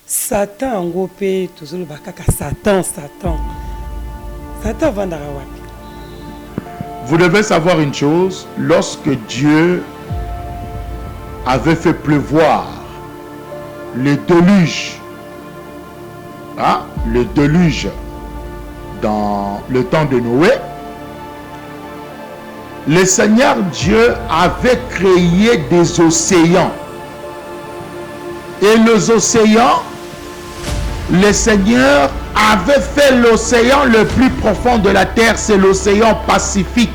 Satan yango pe tozoloba kaka Satan vandaka wapi? Vous devez savoir une chose, lorsque Dieu avait fait pleuvoir le déluge dans le temps de Noé, le Seigneur Dieu avait créé des océans. Et les océans, le Seigneur avait fait l'océan le plus profond de la terre, c'est l'océan Pacifique.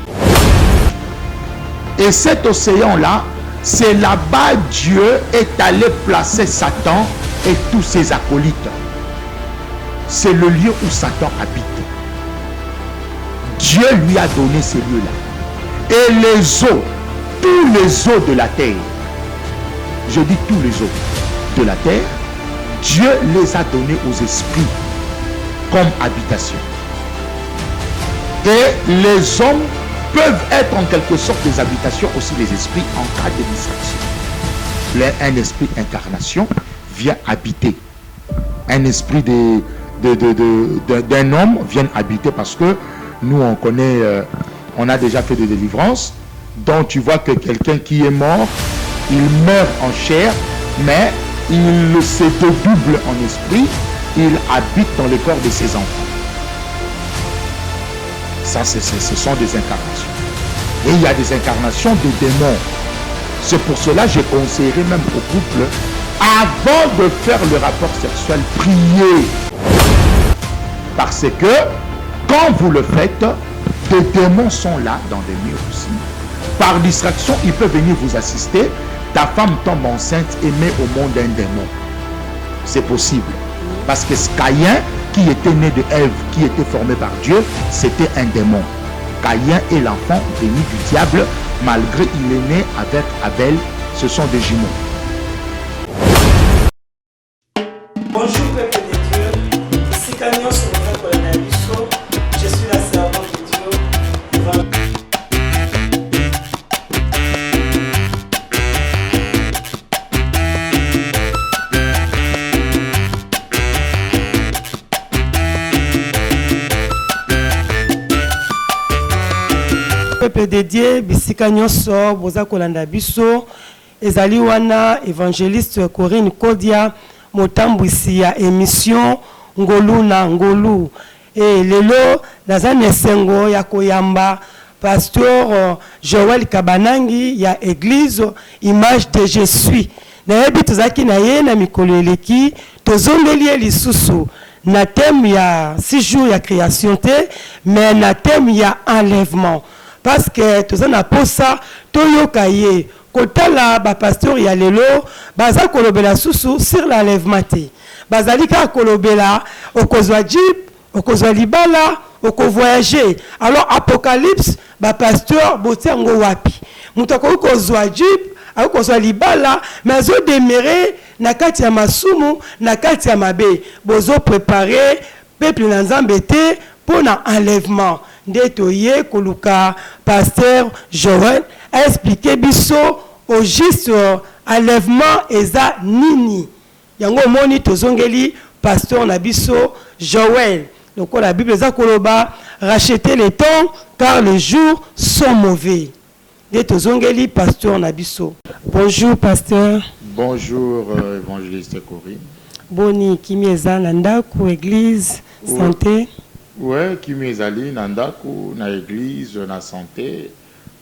Et cet océan-là, c'est là-bas Dieu est allé placer Satan et tous ses acolytes. C'est le lieu où Satan habite. Dieu lui a donné ces lieux-là. Et les eaux, tous les eaux de la terre, je dis tous les eaux de la terre, Dieu les a donnés aux esprits comme habitation. Et les hommes peuvent être en quelque sorte des habitations aussi des esprits en cas de distraction. Un esprit incarnation vient habiter. Un esprit d'un homme vient habiter parce que nous on connaît, on a déjà fait des délivrances. Donc tu vois que quelqu'un qui est mort, il meurt en chair, mais il se dédouble en esprit, il habite dans le corps de ses enfants. Ça, ce sont des incarnations. Et il y a des incarnations de démons. C'est pour cela que j'ai conseillé même au couple, avant de faire le rapport sexuel, priez. Parce que, quand vous le faites, des démons sont là dans des murs aussi. Par distraction, il peut venir vous assister. Ta femme tombe enceinte et met au monde un démon. C'est possible. Parce que Caïn, qui était né de Ève, qui était formé par Dieu, c'était un démon. Caïn est l'enfant béni du diable, malgré il est né avec Abel, ce sont des jumeaux. Bonjour peuple de Dieu, ici Canyon sur le frère Bisso, je suis la servante de Dieu. Peuple de Dieu, bisika nyonso boza kolanda biso ezali wana évangéliste Corinne Kodia motambwisi ya émission ngolu na ngolu et lelo nazana esengo ya koyamba pasteur Joël Kabanangi ya église Image de Jésus na yebi tozaki na ye na mikolo eleki tozongeli lisusu na thème ya 6 jours ya création te mais na thème ya enlèvement. Parce que tout ça n'a pas ça, toyoka ye, kotala ba pasteur ya lelo, baza kolobela susu sur l'enlèvement te. Bazalika kolobela, okozwa jeep, okozwa libala, oko voyager. Alors Apocalypse, ba pasteur botiango wapi. Mutako kozwa jeep, akozwa libala, mais zo demere na kati ya masumu, na kati ya mabe. Bozo préparer peuple na Nzambe te pour na enlèvement. Ndetoye koluka pasteur Joël a expliqué biso au juste enlèvement eza nini yango moni tozongeli pasteur na biso Joël donc la Bible eza koloba racheter les temps car les jours sont mauvais. De tozongeli pasteur na biso. Bonjour pasteur. Bonjour évangéliste Corinne. Boni kimi eza na ndako église santé. Ouais, qui m'ezali nandaku na église na santé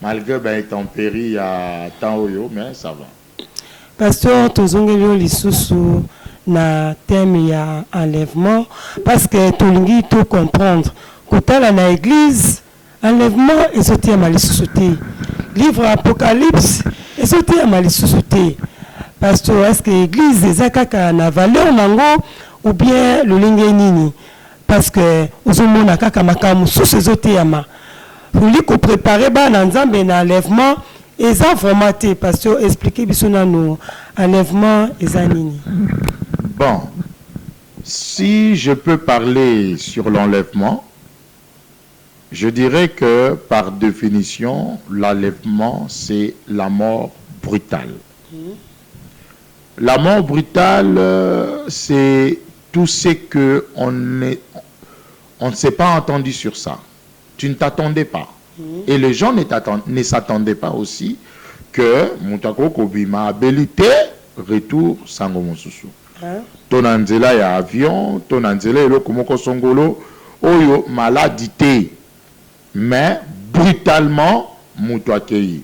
malgré ben tempéri à temps oyo mais ça va. Pasteur tozongeli lisusu na thème ya enlèvement parce que tolingi tout comprendre kotala na église enlèvement ezoti ya malisusu te livre Apocalypse ezoti ya malisusu te. Pasteur est-ce que église ezakaka na valeur nango ou bien lolingi nini? Parce que aux hommes kaka makamu sous ces oteyama pour lui ko préparer ba na Nzambe na enlèvement et ça vraiment te pasteur expliquer biso na no enlèvement eza nini. Bon, si je peux parler sur l'enlèvement, je dirais que par définition l'enlèvement c'est la mort brutale. La mort brutale, c'est tout ce que on ne s'est pas entendu sur ça. Tu ne t'attendais pas. Et les gens ne s'attendaient pas aussi que Moutako Kobima habilité retour sango mosusu. Ton anzela ya avion, ton anzela eloko moko songolo, oyo maladité. Mais brutalement, Moutouakei.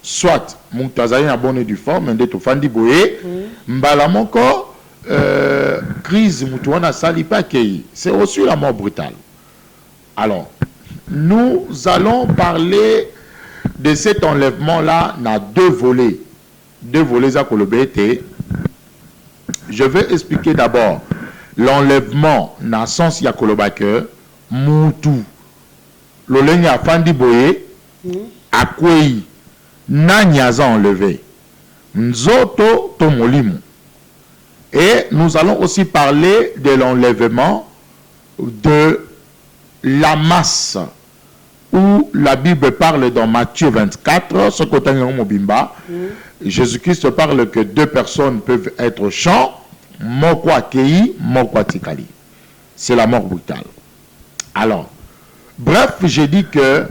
Soit Moutouazali na bonne du fort, mais de Tofandi Boye, mbala moko, crise Moutouana Salipa Kei. C'est aussi la mort brutale. Alors, nous allons parler de cet enlèvement-là dans deux volets. Deux volets à Kolobete. Je vais expliquer d'abord l'enlèvement dans le sens ya Kolobake, Moutou. L'olenya Fandi Boye, Akwei, Nanyaza enlevé. Nzoto Tomolimu. Et nous allons aussi parler de l'enlèvement de la masse, où la Bible parle dans Matthieu 24, ce côté Mobimba, Jésus-Christ parle que deux personnes peuvent être champs, Moko Akei, Moko Tikali. C'est la mort brutale. Alors, bref, j'ai dit que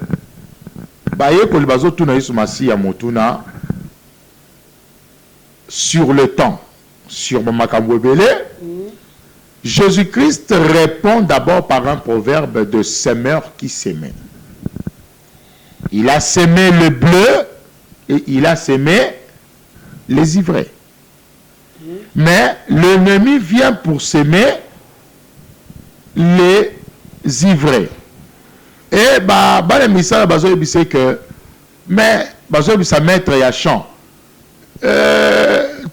sur le temps, sur Mamakambouebele, Jésus-Christ répond d'abord par un proverbe de semeur qui s'aimait. Il a sémé le bleu et il a sémé les ivraies. Mais l'ennemi vient pour s'aimer les ivraies. Et le message c'est que mais sa maître ya champ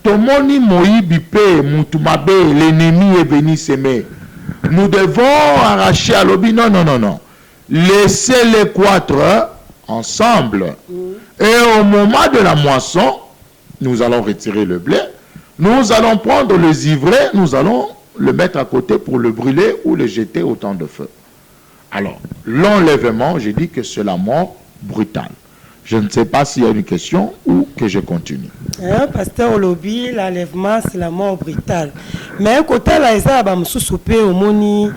tomoni moyibi pe mutumabe, l'ennemi est venu s'aimer. Nous devons arracher à l'obi. Non. Laissez les quatre ensemble. Et au moment de la moisson, nous allons retirer le blé. Nous allons prendre les ivraies, nous allons le mettre à côté pour le brûler ou le jeter au temps de feu. Alors, l'enlèvement, j'ai dit que c'est la mort brutale. Je ne sais pas s'il y a une question ou que je continue. Pasteur Olobi, l'enlèvement, c'est la mort brutale. Mais côté là, ils ont soupé au moni,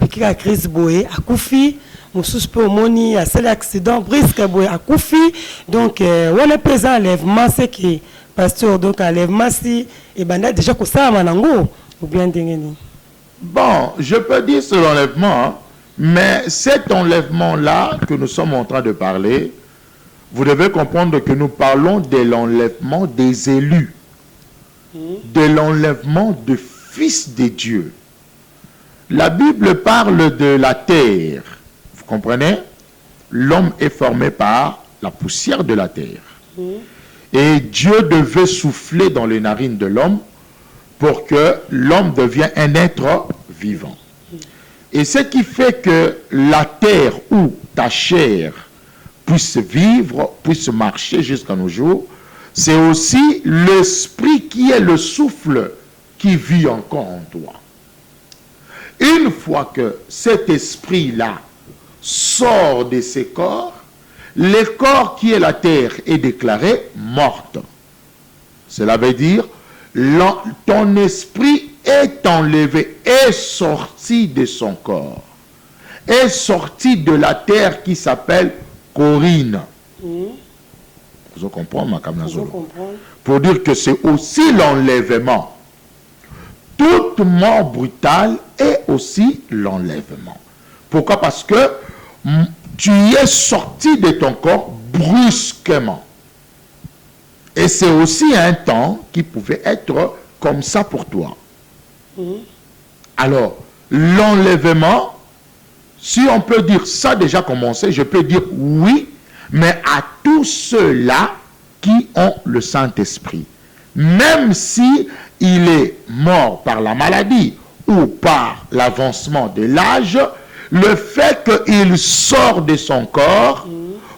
piqué la crise boé, à Koufi, soupé au moni, à cet accident brisque boé, à Koufi. Donc, on est présent enlèvement, c'est que pasteur, donc enlèvement, si, et ben là, déjà, que ça, manango, ou bien d'engeni. Bon, je peux dire c'est l'enlèvement, hein, mais cet enlèvement-là que nous sommes en train de parler, vous devez comprendre que nous parlons de l'enlèvement des élus, de l'enlèvement de fils de Dieu. La Bible parle de la terre. Vous comprenez? L'homme est formé par la poussière de la terre. Et Dieu devait souffler dans les narines de l'homme pour que l'homme devienne un être vivant. Et ce qui fait que la terre ou ta chair puisse vivre, puisse marcher jusqu'à nos jours, c'est aussi l'esprit qui est le souffle qui vit encore en toi. Une fois que cet esprit-là sort de ces corps, le corps qui est la terre est déclaré morte. Cela veut dire ton esprit est enlevé, est sorti de son corps, est sorti de la terre qui s'appelle Corinne. Vous comprenez, ma Kamnazolo? Pour dire que c'est aussi l'enlèvement. Toute mort brutale est aussi l'enlèvement. Pourquoi? Parce que tu es sorti de ton corps brusquement. Et c'est aussi un temps qui pouvait être comme ça pour toi. Alors, l'enlèvement, si on peut dire ça déjà commencé, je peux dire oui, mais à tous ceux-là qui ont le Saint-Esprit. Même si il est mort par la maladie ou par l'avancement de l'âge, le fait qu'il sort de son corps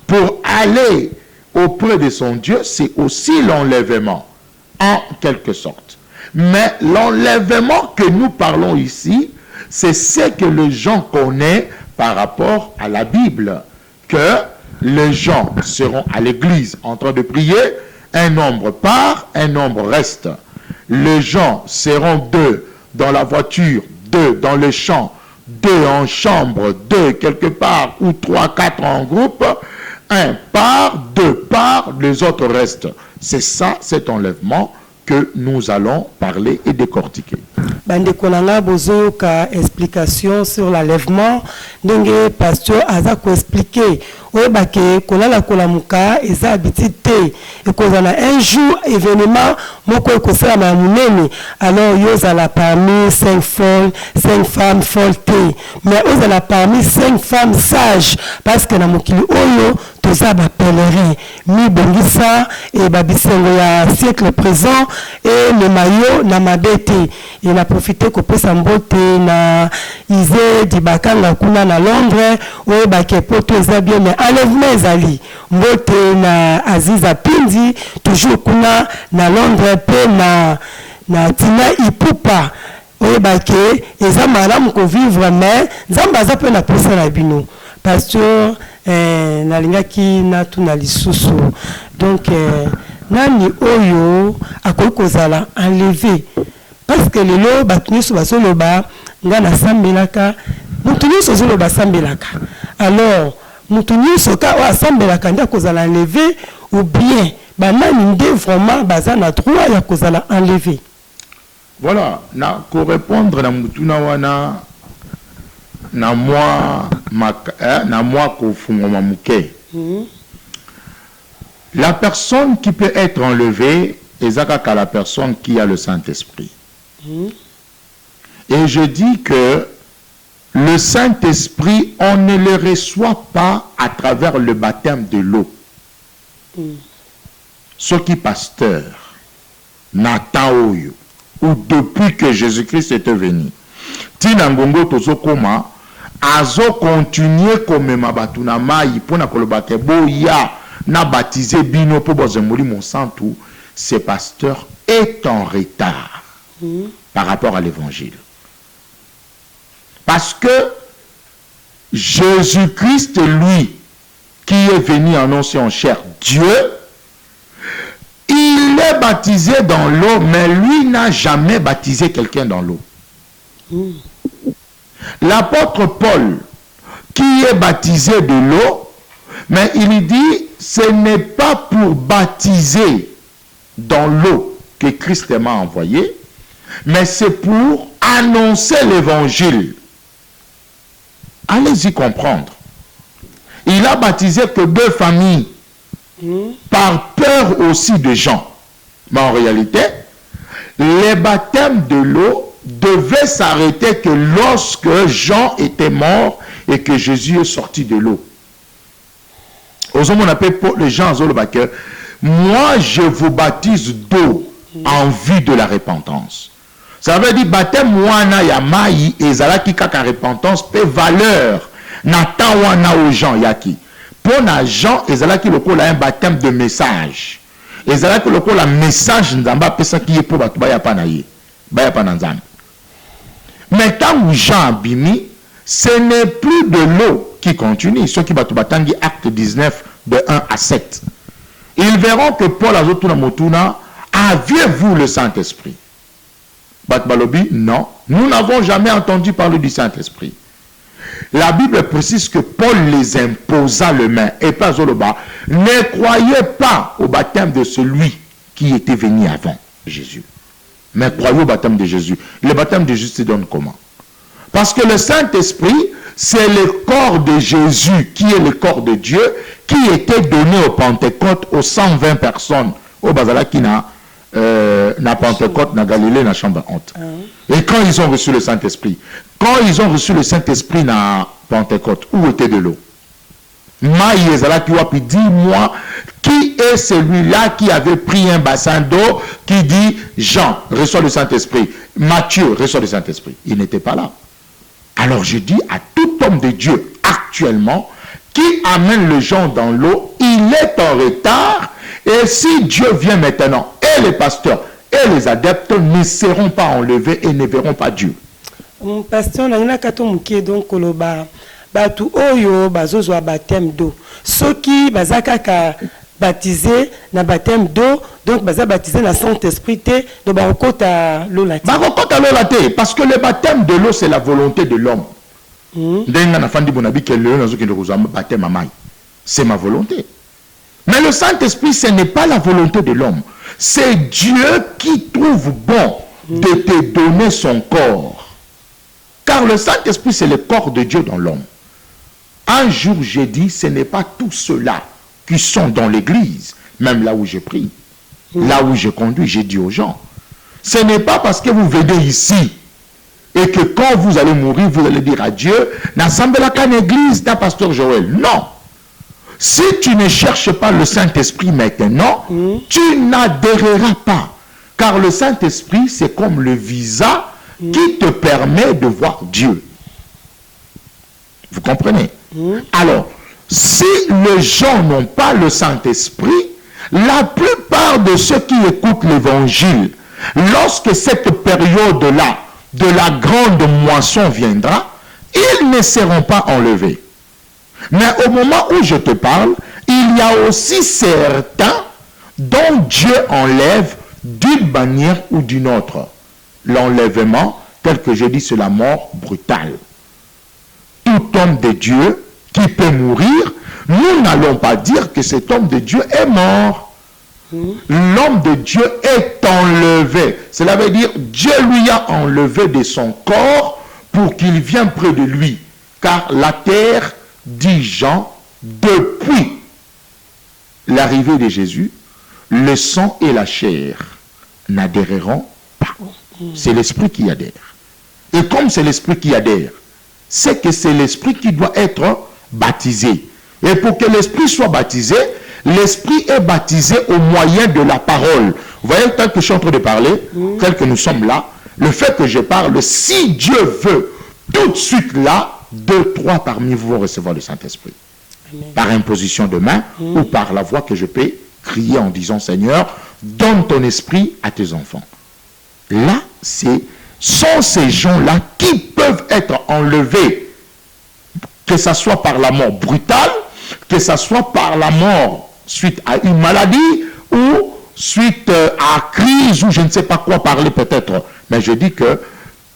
pour aller auprès de son Dieu, c'est aussi l'enlèvement, en quelque sorte. Mais l'enlèvement que nous parlons ici, c'est ce que les gens connaissent par rapport à la Bible, que les gens seront à l'église en train de prier, un nombre part, un nombre reste. les gens seront 2 dans la voiture, 2 dans le champ, 2 en chambre, 2 quelque part, ou 3, 4 en groupe, 1 part, 2 part, les autres restent. C'est ça, cet enlèvement que nous allons parler et décortiquer. Bande konanga bozo ka explication sur l'enlèvement. Ndenge pasteur aza ko expliquer. Oyeba ke kolala kolamuka eza habitude et kozana un jour événement moko ekosala na munene. Alors yozala parmi 5 folles, 5 femmes folles. Mais yozala parmi 5 femmes sages parce que na mokili oyo toza ba pèlerin mi bongisa et babisengo ya siècle présent et le maillot na mabete et na profiter ko pesa mbote na ize di bakanga kuna na Londres o ba ke poto eza bien mais enlèvement ezali mbote na Aziza Pindi toujours kuna na Londres pe na Tina Ipupa o ba ke eza malamu ko vivre mais nzamba za pe na pesa na bino pasteur nalingaki na tuna lisusu donc nani oyo akoki kozala enlevé parce que lelo bato nyonso bazoloba nga nasambelaka moto nyonso azoloba asambelaka alors moto nyonso ka oyo asambelaka nde akozala enlevé ou bien banani nde vraiment baza na droit ya kozala enlevé. Voilà, na ko répondre na mutuna wana na moi ko fungoma muke. La personne qui peut être enlevée est la personne qui a le Saint-Esprit. Et je dis que le Saint-Esprit, on ne le reçoit pas à travers le baptême de l'eau. Ce qui pasteur, Nathan Oyo, ou depuis que Jésus-Christ était venu, Tinangongo Tozokoma, azo continuer comme mabatuna mai pour na kolobake boya na baptisé bino pour bozemoli mon santu, ce pasteur est en retard par rapport à l'évangile. Parce que Jésus-Christ, lui, qui est venu annoncer en chair Dieu, il est baptisé dans l'eau, mais lui n'a jamais baptisé quelqu'un dans l'eau. L'apôtre Paul, qui est baptisé de l'eau, mais il dit, ce n'est pas pour baptiser dans l'eau que Christ m'a envoyé, mais c'est pour annoncer l'évangile. Allez-y comprendre. Il a baptisé que 2 familles, par peur aussi de Jean. Mais en réalité, les baptêmes de l'eau devaient s'arrêter que lorsque Jean était mort et que Jésus est sorti de l'eau. Aux hommes, on appelle les gens que moi je vous baptise d'eau en vue de la repentance. Ça veut dire baptême wana ya mai ezalaki kaka repentance pe valeur na tan wana aux gens yaki. Pour na Jean ezalaki lokola un baptême de message. Ezalaki lokola message nzamba pesa ki pour batu baya pa na ye. Baya pa na nzambe. Mais quand Jean abimi, ce n'est plus de l'eau qui continue. Ceux qui batu batangi acte 19 de 1 à 7. Ils verront que Paul azotuna motuna, aviez-vous le Saint-Esprit? Batbalobi, non. Nous n'avons jamais entendu parler du Saint-Esprit. La Bible précise que Paul les imposa le main. Et pas Zoloba. Ne croyez pas au baptême de celui qui était venu avant Jésus. Mais croyez au baptême de Jésus. Le baptême de Jésus se donne comment? Parce que le Saint-Esprit, c'est le corps de Jésus, qui est le corps de Dieu, qui était donné au Pentecôte aux 120 personnes. Au Bazala qui n'a Pentecôte, na Galilée, na chambre honte. Et quand ils ont reçu le Saint-Esprit, na Pentecôte, où était de l'eau? Dis-moi, qui est celui-là qui avait pris un bassin d'eau, qui dit Jean, reçoit le Saint-Esprit, Matthieu, reçoit le Saint-Esprit? Il n'était pas là. Alors je dis à tout homme de Dieu actuellement qui amène les gens dans l'eau, il est en retard. Et si Dieu vient maintenant, et les pasteurs et les adeptes ne seront pas enlevés et ne verront pas Dieu. Pasteur, donc batu oyo bazozwa baptême d'eau. Soki bazakaka baptisé na baptême d'eau, donc baza baptisé na Saint-Esprit te, donc bakokota l'eau la te. Bakokota l'eau la te, parce que le baptême de l'eau c'est la volonté de l'homme. C'est ma volonté. Mais le Saint-Esprit, ce n'est pas la volonté de l'homme. C'est Dieu qui trouve bon de te donner son corps. Car le Saint-Esprit, c'est le corps de Dieu dans l'homme. Un jour, j'ai dit, ce n'est pas tous ceux-là qui sont dans l'église, même là où je prie, là où je conduis, j'ai dit aux gens. Ce n'est pas parce que vous venez ici et que quand vous allez mourir, vous allez dire à Dieu, n'assemble la qu'une église d'un pasteur Joël. Non. Si tu ne cherches pas le Saint-Esprit maintenant, tu n'adhéreras pas. Car le Saint-Esprit, c'est comme le visa qui te permet de voir Dieu. Vous comprenez? Alors, si les gens n'ont pas le Saint-Esprit, la plupart de ceux qui écoutent l'évangile, lorsque cette période-là de la grande moisson viendra, ils ne seront pas enlevés. Mais au moment où je te parle, il y a aussi certains dont Dieu enlève d'une manière ou d'une autre. L'enlèvement, tel que je dis, c'est la mort brutale. Tout homme de Dieu qui peut mourir, nous n'allons pas dire que cet homme de Dieu est mort. L'homme de Dieu est enlevé. Cela veut dire Dieu lui a enlevé de son corps pour qu'il vienne près de lui. Car la terre, dit Jean, depuis l'arrivée de Jésus, le sang et la chair n'adhéreront pas. C'est l'esprit qui adhère. Et comme c'est l'esprit qui adhère, c'est que c'est l'esprit qui doit être baptisé. Et pour que l'esprit soit baptisé, l'esprit est baptisé au moyen de la parole. Vous voyez, tel que je suis en train de parler, tel que nous sommes là, le fait que je parle, si Dieu veut, tout de suite là, 2, 3 parmi vous vont recevoir le Saint-Esprit. Par imposition de main ou par la voix que je peux crier en disant, Seigneur, donne ton esprit à tes enfants. Là, sont ces gens-là qui peuvent être enlevés, que ce soit par la mort brutale, que ce soit par la mort suite à une maladie ou suite à crise ou je ne sais pas quoi parler peut-être. Mais je dis que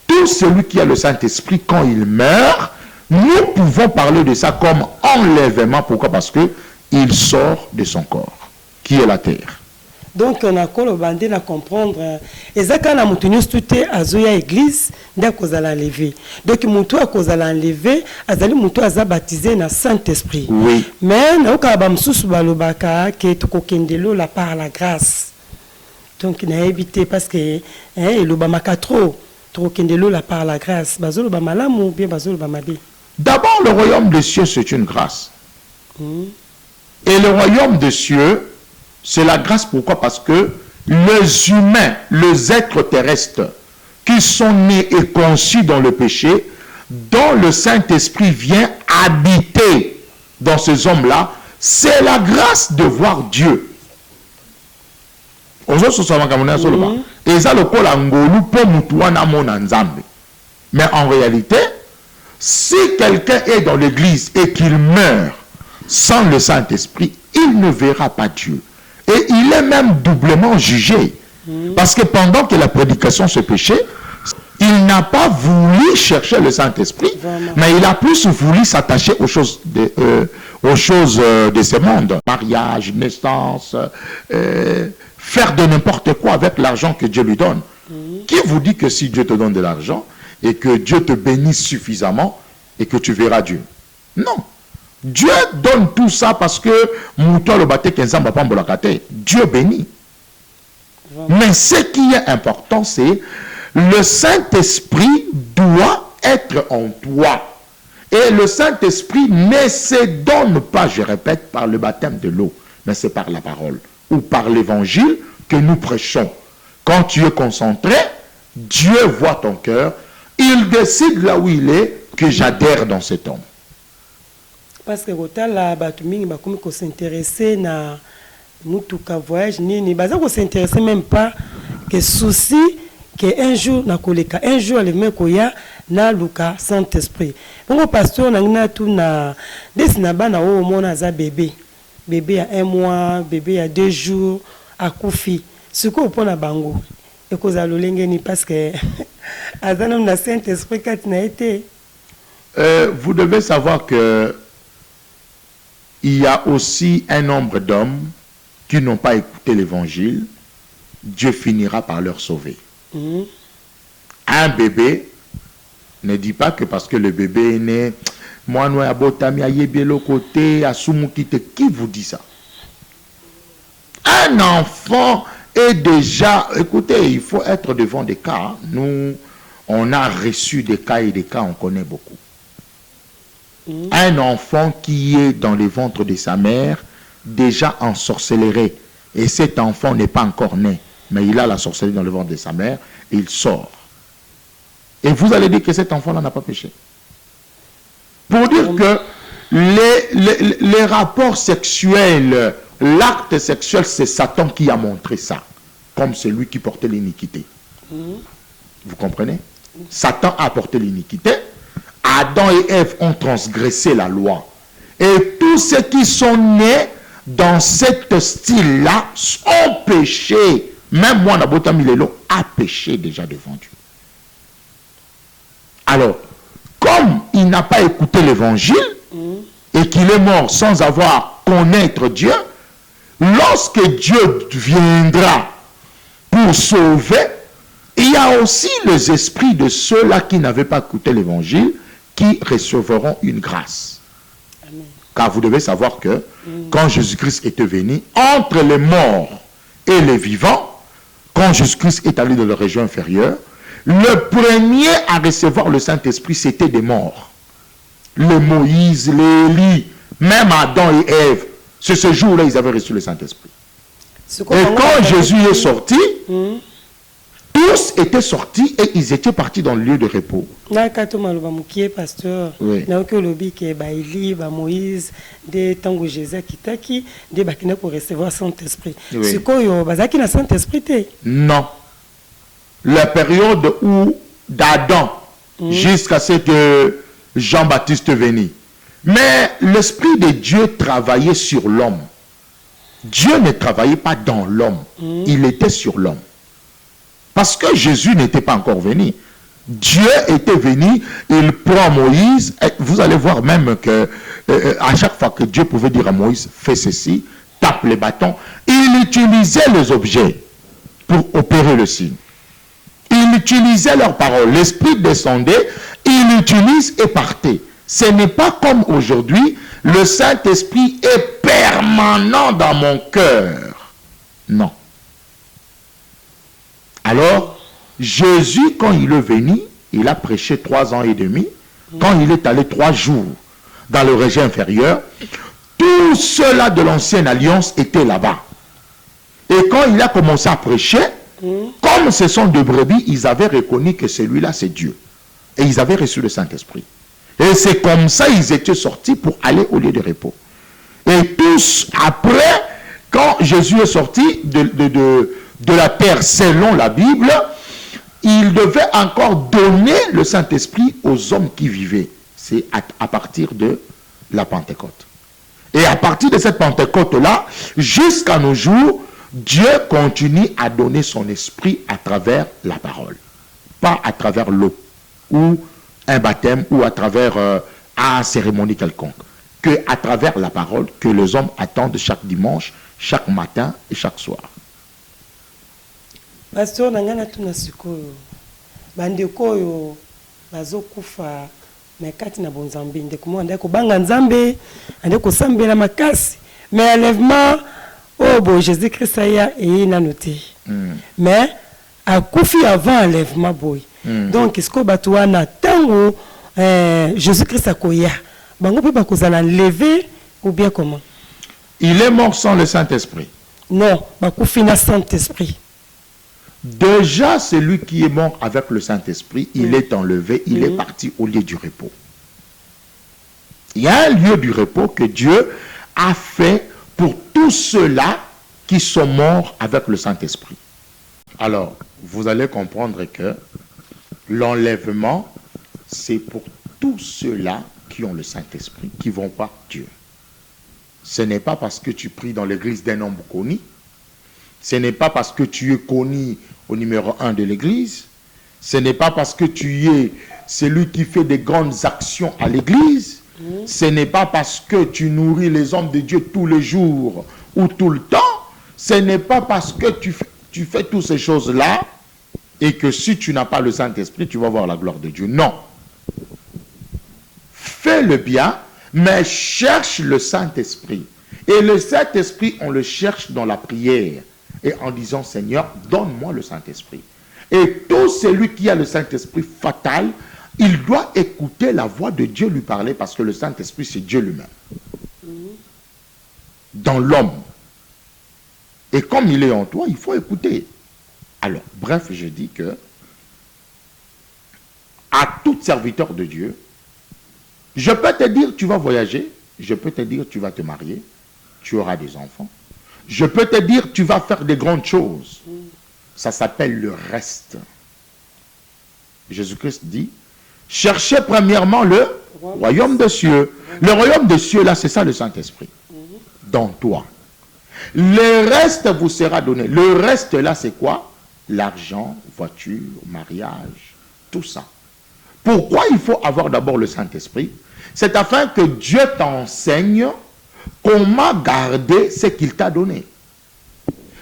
tout celui qui a le Saint-Esprit, quand il meurt, nous pouvons parler de ça comme enlèvement. Pourquoi? Parce qu'il sort de son corps, qui est la terre. Donc, on a colobandé à comprendre. Et ça, quand on a tenu tout à Zoya église, dès qu'on a enlevé. Donc, on a enlevé, on a baptisé dans Saint-Esprit. Oui. Mais, on a bamsous balobaka qui est kokendelo la par la grâce. Donc, on a évité parce que le bamaka trop kokendelo la par la grâce. Bazolo bamalam ou bien bazolo bamabi. D'abord, le royaume des cieux, c'est une grâce. Et le royaume des cieux, c'est la grâce. Pourquoi? Parce que les humains, les êtres terrestres qui sont nés et conçus dans le péché, dont le Saint-Esprit vient habiter dans ces hommes-là, c'est la grâce de voir Dieu. Mais en réalité, si quelqu'un est dans l'église et qu'il meurt sans le Saint-Esprit, il ne verra pas Dieu. Et il est même doublement jugé. Parce que pendant que la prédication se péchait, il n'a pas voulu chercher le Saint-Esprit, mais il a plus voulu s'attacher aux choses de ce monde. Mariage, naissance, faire de n'importe quoi avec l'argent que Dieu lui donne. Qui vous dit que si Dieu te donne de l'argent et que Dieu te bénisse suffisamment et que tu verras Dieu? Non. Dieu donne tout ça parce que Dieu bénit. Mais ce qui est important, c'est le Saint-Esprit doit être en toi. Et le Saint-Esprit ne se donne pas, je répète, par le baptême de l'eau, mais c'est par la parole ou par l'évangile que nous prêchons. Quand tu es concentré, Dieu voit ton cœur, il décide là où il est que j'adhère dans cet homme. Parce que la batuming va comme s'intéresser na mutuka voyage nini baza ko s'intéresser même pas que souci que un jour na koleka un jour le mec koya na luka Saint-Esprit. Bon pasteur na ngina tu na desina bana o mona za bébé bébé à 1 mois, bébé à 2 jours, à Koufi. Ce qu'on peut na bango. Et cause à l'olengeni parce que Azanam na Saint-Esprit quand il a été. Vous devez savoir que il y a aussi un nombre d'hommes qui n'ont pas écouté l'évangile. Dieu finira par leur sauver. Un bébé ne dit pas que parce que le bébé est né, moi, nous, à Botami, à Yébélo côté, à Soumukite, qui vous dit ça? Un enfant est déjà, écoutez, il faut être devant des cas. Nous, on a reçu des cas et des cas, on connaît beaucoup. Un enfant qui est dans le ventre de sa mère, déjà ensorcellerait. Et cet enfant n'est pas encore né, mais il a la sorcellerie dans le ventre de sa mère, et il sort. Et vous allez dire que cet enfant-là n'a pas péché. Pour dire que les rapports sexuels, l'acte sexuel, c'est Satan qui a montré ça, comme celui qui portait l'iniquité. Vous comprenez? Satan a porté l'iniquité. Adam et Ève ont transgressé la loi. Et tous ceux qui sont nés dans cet style-là ont péché. Même moi, Nabota Milelo, a péché déjà devant Dieu. Alors, comme il n'a pas écouté l'évangile et qu'il est mort sans avoir connaître Dieu, lorsque Dieu viendra pour sauver, il y a aussi les esprits de ceux-là qui n'avaient pas écouté l'évangile qui recevront une grâce. Amen. Car vous devez savoir que quand Jésus-Christ était venu, entre les morts et les vivants, quand Jésus-Christ est allé dans la région inférieure, le premier à recevoir le Saint-Esprit, c'était des morts. Les Moïse, les Élie, même Adam et Ève, c'est ce jour-là ils avaient reçu le Saint-Esprit. Et quand Jésus est sorti, tous étaient sortis et ils étaient partis dans le lieu de repos. Pasteur, oui. Moïse, des tango Jésus qui des bakina pour recevoir Saint-Esprit. Oui. Non. La période où d'Adam jusqu'à ce que Jean-Baptiste venait. Mais l'Esprit de Dieu travaillait sur l'homme. Dieu ne travaillait pas dans l'homme. Il était sur l'homme. Parce que Jésus n'était pas encore venu. Dieu était venu, il prend Moïse. Et vous allez voir même que à chaque fois que Dieu pouvait dire à Moïse, fais ceci, tape les bâtons, il utilisait les objets pour opérer le signe. Il utilisait leurs paroles. L'Esprit descendait, il utilise et partait. Ce n'est pas comme aujourd'hui, le Saint-Esprit est permanent dans mon cœur. Non. Alors, Jésus, quand il est venu, il a prêché 3 ans et demi. Quand il est allé 3 jours dans le région inférieur, tous ceux-là de l'ancienne alliance étaient là-bas. Et quand il a commencé à prêcher, comme ce sont de brebis, ils avaient reconnu que celui-là, c'est Dieu. Et ils avaient reçu le Saint-Esprit. Et c'est comme ça qu'ils étaient sortis pour aller au lieu de repos. Et tous, après, quand Jésus est sorti de la terre selon la Bible, il devait encore donner le Saint-Esprit aux hommes qui vivaient. C'est à partir de la Pentecôte. Et à partir de cette Pentecôte-là, jusqu'à nos jours, Dieu continue à donner son esprit à travers la parole. Pas à travers l'eau, ou un baptême, ou à travers une cérémonie quelconque. Que à travers la parole que les hommes attendent chaque dimanche, chaque matin et chaque soir. Pasteur, nangana tuna sikoyo. Bandeko yo bazokufa mekati na bonzambe ndeko mo ndeko banga nzambe ndeko sambela makasi. Mais enlèvement oh bon Jésus-Christ aya et na noté. Mais a kufi avant enlèvement boy. Donc est-ce que batouana tango Jésus-Christ akoya. Bango peut pas kozala enlever ou bien comment? Il est mort sans le Saint-Esprit. Non, bakufi na Saint-Esprit. Déjà, celui qui est mort avec le Saint-Esprit, il est enlevé, il est parti au lieu du repos. Il y a un lieu du repos que Dieu a fait pour tous ceux-là qui sont morts avec le Saint-Esprit. Alors, vous allez comprendre que l'enlèvement, c'est pour tous ceux-là qui ont le Saint-Esprit, qui vont pas Dieu. ce n'est pas parce que tu pries dans l'église d'un homme connu, ce n'est pas parce que tu es connu au numéro 1 de l'église, ce n'est pas parce que tu es celui qui fait des grandes actions à l'église, ce n'est pas parce que tu nourris les hommes de Dieu tous les jours ou tout le temps, ce n'est pas parce que tu fais toutes ces choses-là et que si tu n'as pas le Saint-Esprit, tu vas voir la gloire de Dieu. Non. Fais le bien, mais cherche le Saint-Esprit. Et le Saint-Esprit, on le cherche dans la prière et en disant, Seigneur, donne-moi le Saint-Esprit. Et tout celui qui a le Saint-Esprit fatal, il doit écouter la voix de Dieu lui parler parce que le Saint-Esprit, c'est Dieu lui-même. Dans l'homme. Et comme il est en toi, il faut écouter. Alors, bref, je dis que à tout serviteur de Dieu, je peux te dire tu vas voyager, je peux te dire tu vas te marier, tu auras des enfants. Je peux te dire tu vas faire des grandes choses. Ça s'appelle le reste. Jésus-Christ dit, cherchez premièrement le royaume des cieux. Le royaume des cieux, là, c'est ça le Saint-Esprit. Dans toi. Le reste vous sera donné. Le reste, là, c'est quoi? L'argent, voiture, mariage, tout ça. Pourquoi il faut avoir d'abord le Saint-Esprit? C'est afin que Dieu t'enseigne comment garder ce qu'il t'a donné.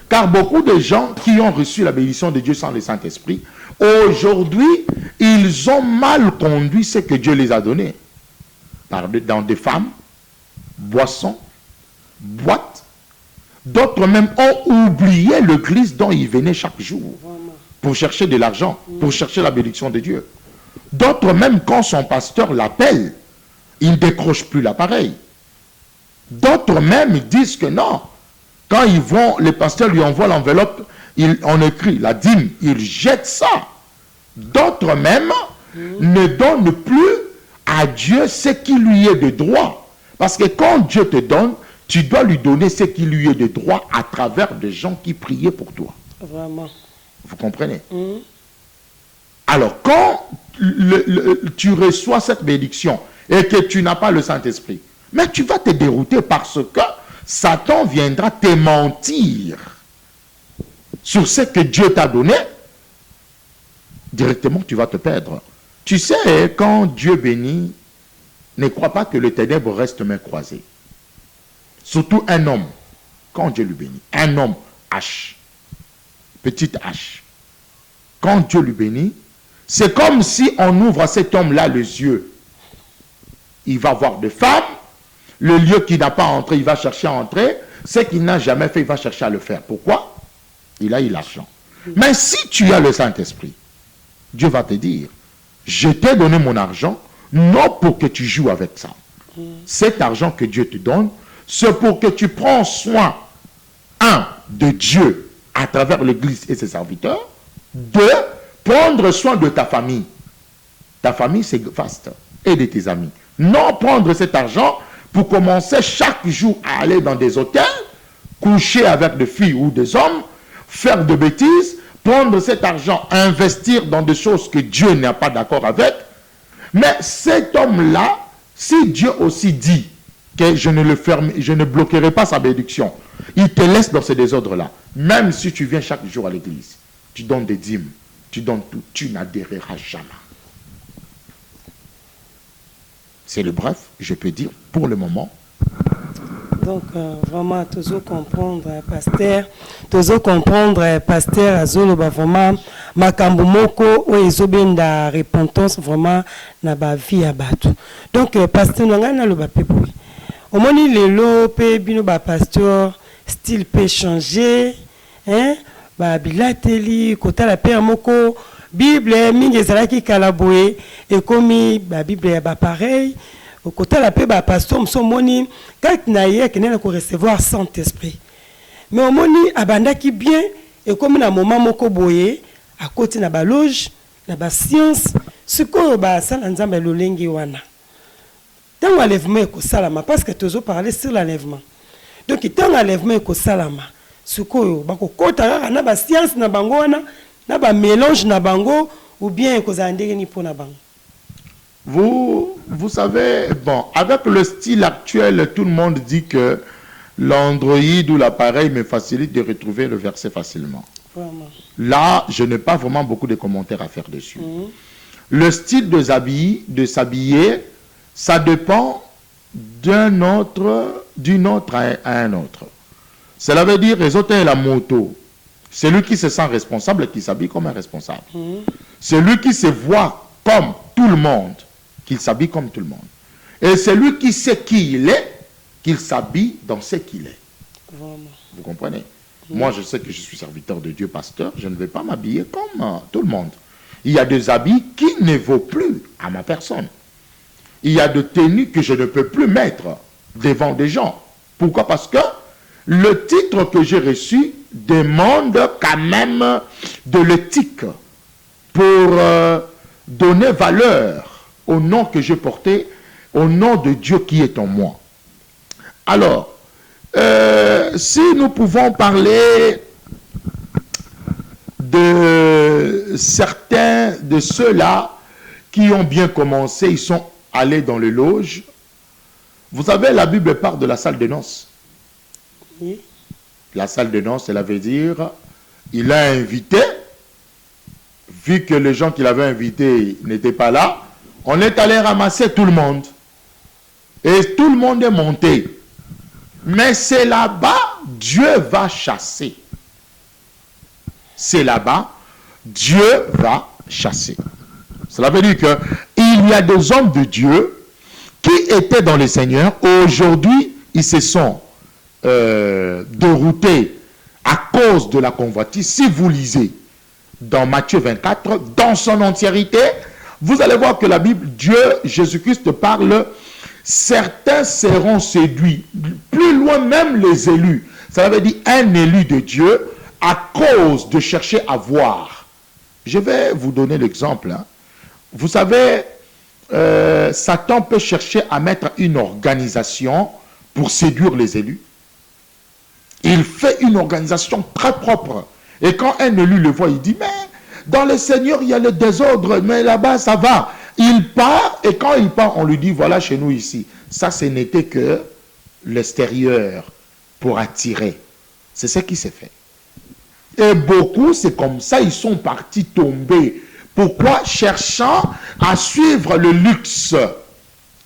Car beaucoup de gens qui ont reçu la bénédiction de Dieu sans le Saint-Esprit, aujourd'hui, ils ont mal conduit ce que Dieu les a donné. Dans des femmes, boissons, boîtes. D'autres même ont oublié l'église dont ils venaient chaque jour pour chercher de l'argent, pour chercher la bénédiction de Dieu. D'autres même, quand son pasteur l'appelle, il ne décroche plus l'appareil. D'autres même disent que non. Quand ils vont, les pasteurs lui envoient l'enveloppe, on écrit la dîme, il jette ça. D'autres même ne donnent plus à Dieu ce qui lui est de droit. Parce que quand Dieu te donne, tu dois lui donner ce qui lui est de droit à travers des gens qui priaient pour toi. Vraiment. Vous comprenez? Alors, quand tu reçois cette bénédiction et que tu n'as pas le Saint-Esprit, mais tu vas te dérouter parce que Satan viendra te mentir sur ce que Dieu t'a donné. Directement, tu vas te perdre. Tu sais, quand Dieu bénit, ne crois pas que les ténèbres restent main croisée. Surtout un homme, quand Dieu lui bénit, un homme, hache, petite hache, quand Dieu lui bénit, c'est comme si on ouvre à cet homme-là les yeux. Il va voir des femmes, le lieu qu'il n'a pas entré, il va chercher à entrer, ce qu'il n'a jamais fait, il va chercher à le faire. Pourquoi? Il a eu l'argent. Mais si tu as le Saint-Esprit, Dieu va te dire, je t'ai donné mon argent, non pour que tu joues avec ça. Cet argent que Dieu te donne, c'est pour que tu prends soin, un, de Dieu à travers l'Église et ses serviteurs, deux, prendre soin de ta famille. Ta famille, c'est vaste, et de tes amis. Non prendre cet argent pour commencer chaque jour à aller dans des hôtels, coucher avec des filles ou des hommes, faire de bêtises, prendre cet argent, investir dans des choses que Dieu n'est pas d'accord avec. Mais cet homme-là, si Dieu aussi dit que je ne bloquerai pas sa bénédiction, il te laisse dans ces désordres-là. Même si tu viens chaque jour à l'église, tu donnes des dîmes, tu donnes tout, tu n'adhéreras jamais. C'est le bref, je peux dire, pour le moment. Donc, vraiment, toujours comprendre, pasteur, Azoloba, vraiment, makambo moko, ou ezobenda repentance, vraiment, na ba vie à battre. Donc, pasteur, nous avons le bapéboué. Au moment où les lopé, bino ba pasteur, style peut changer, hein, ba bilateli, kota la paix moko, Bible, mingi ezalaki kalaboué, et comme ba Bible ba pareil. Au côté la paix, bah, pasteur, moni, quand naïe, qui n'est pas recevoir Saint-Esprit. Mais au moni, abanda qui bien, et comme na moment moko boye, à côté na ba loge, na ba science, ce qu'on ba ça l'ensemble le lengi wana. Tant l'enlèvement est salama, parce que toujours parler sur l'enlèvement. Donc tant l'enlèvement est salama, ce qu'on ba ko kota na ba science na bango wana, na ba mélange na bango, ou bien ko za ndenge ni po na bango. Vous savez, bon, avec le style actuel, tout le monde dit que l'Android ou l'appareil me facilite de retrouver le verset facilement. Vraiment. Là, je n'ai pas vraiment beaucoup de commentaires à faire dessus. Le style de s'habiller, ça dépend d'une autre à un autre. Cela veut dire, réseauter la moto. Celui qui se sent responsable, qui s'habille comme un responsable. Celui qui se voit comme tout le monde, qu'il s'habille comme tout le monde. Et celui qui sait qui il est, qu'il s'habille dans ce qu'il est. Vraiment. Vous comprenez? Moi, je sais que je suis serviteur de Dieu, pasteur. Je ne vais pas m'habiller comme tout le monde. Il y a des habits qui ne vaut plus à ma personne. Il y a des tenues que je ne peux plus mettre devant des gens. Pourquoi? Parce que le titre que j'ai reçu demande quand même de l'éthique pour donner valeur au nom que j'ai porté, au nom de Dieu qui est en moi. Alors, si nous pouvons parler de certains de ceux-là qui ont bien commencé, ils sont allés dans les loges. Vous savez, la Bible parle de la salle de noces. Oui. La salle de noces, cela veut dire, il a invité, vu que les gens qu'il avait invités n'étaient pas là, on est allé ramasser tout le monde. Et tout le monde est monté. Mais c'est là-bas, Dieu va chasser. C'est là-bas, Dieu va chasser. Cela veut dire qu'il y a des hommes de Dieu qui étaient dans le Seigneur. Aujourd'hui, ils se sont déroutés à cause de la convoitise. Si vous lisez dans Matthieu 24, dans son entièreté, vous allez voir que la Bible, Dieu, Jésus-Christ parle, certains seront séduits, plus loin même les élus. Ça veut dire un élu de Dieu à cause de chercher à voir. Je vais vous donner l'exemple. Vous savez, Satan peut chercher à mettre une organisation pour séduire les élus. Il fait une organisation très propre. Et quand un élu le voit, il dit, mais dans le Seigneur, il y a le désordre, mais là-bas, ça va. Il part, et quand il part, on lui dit, voilà chez nous ici. Ça, ce n'était que l'extérieur pour attirer. C'est ce qui s'est fait. Et beaucoup, c'est comme ça, ils sont partis tomber. Pourquoi? Cherchant à suivre le luxe.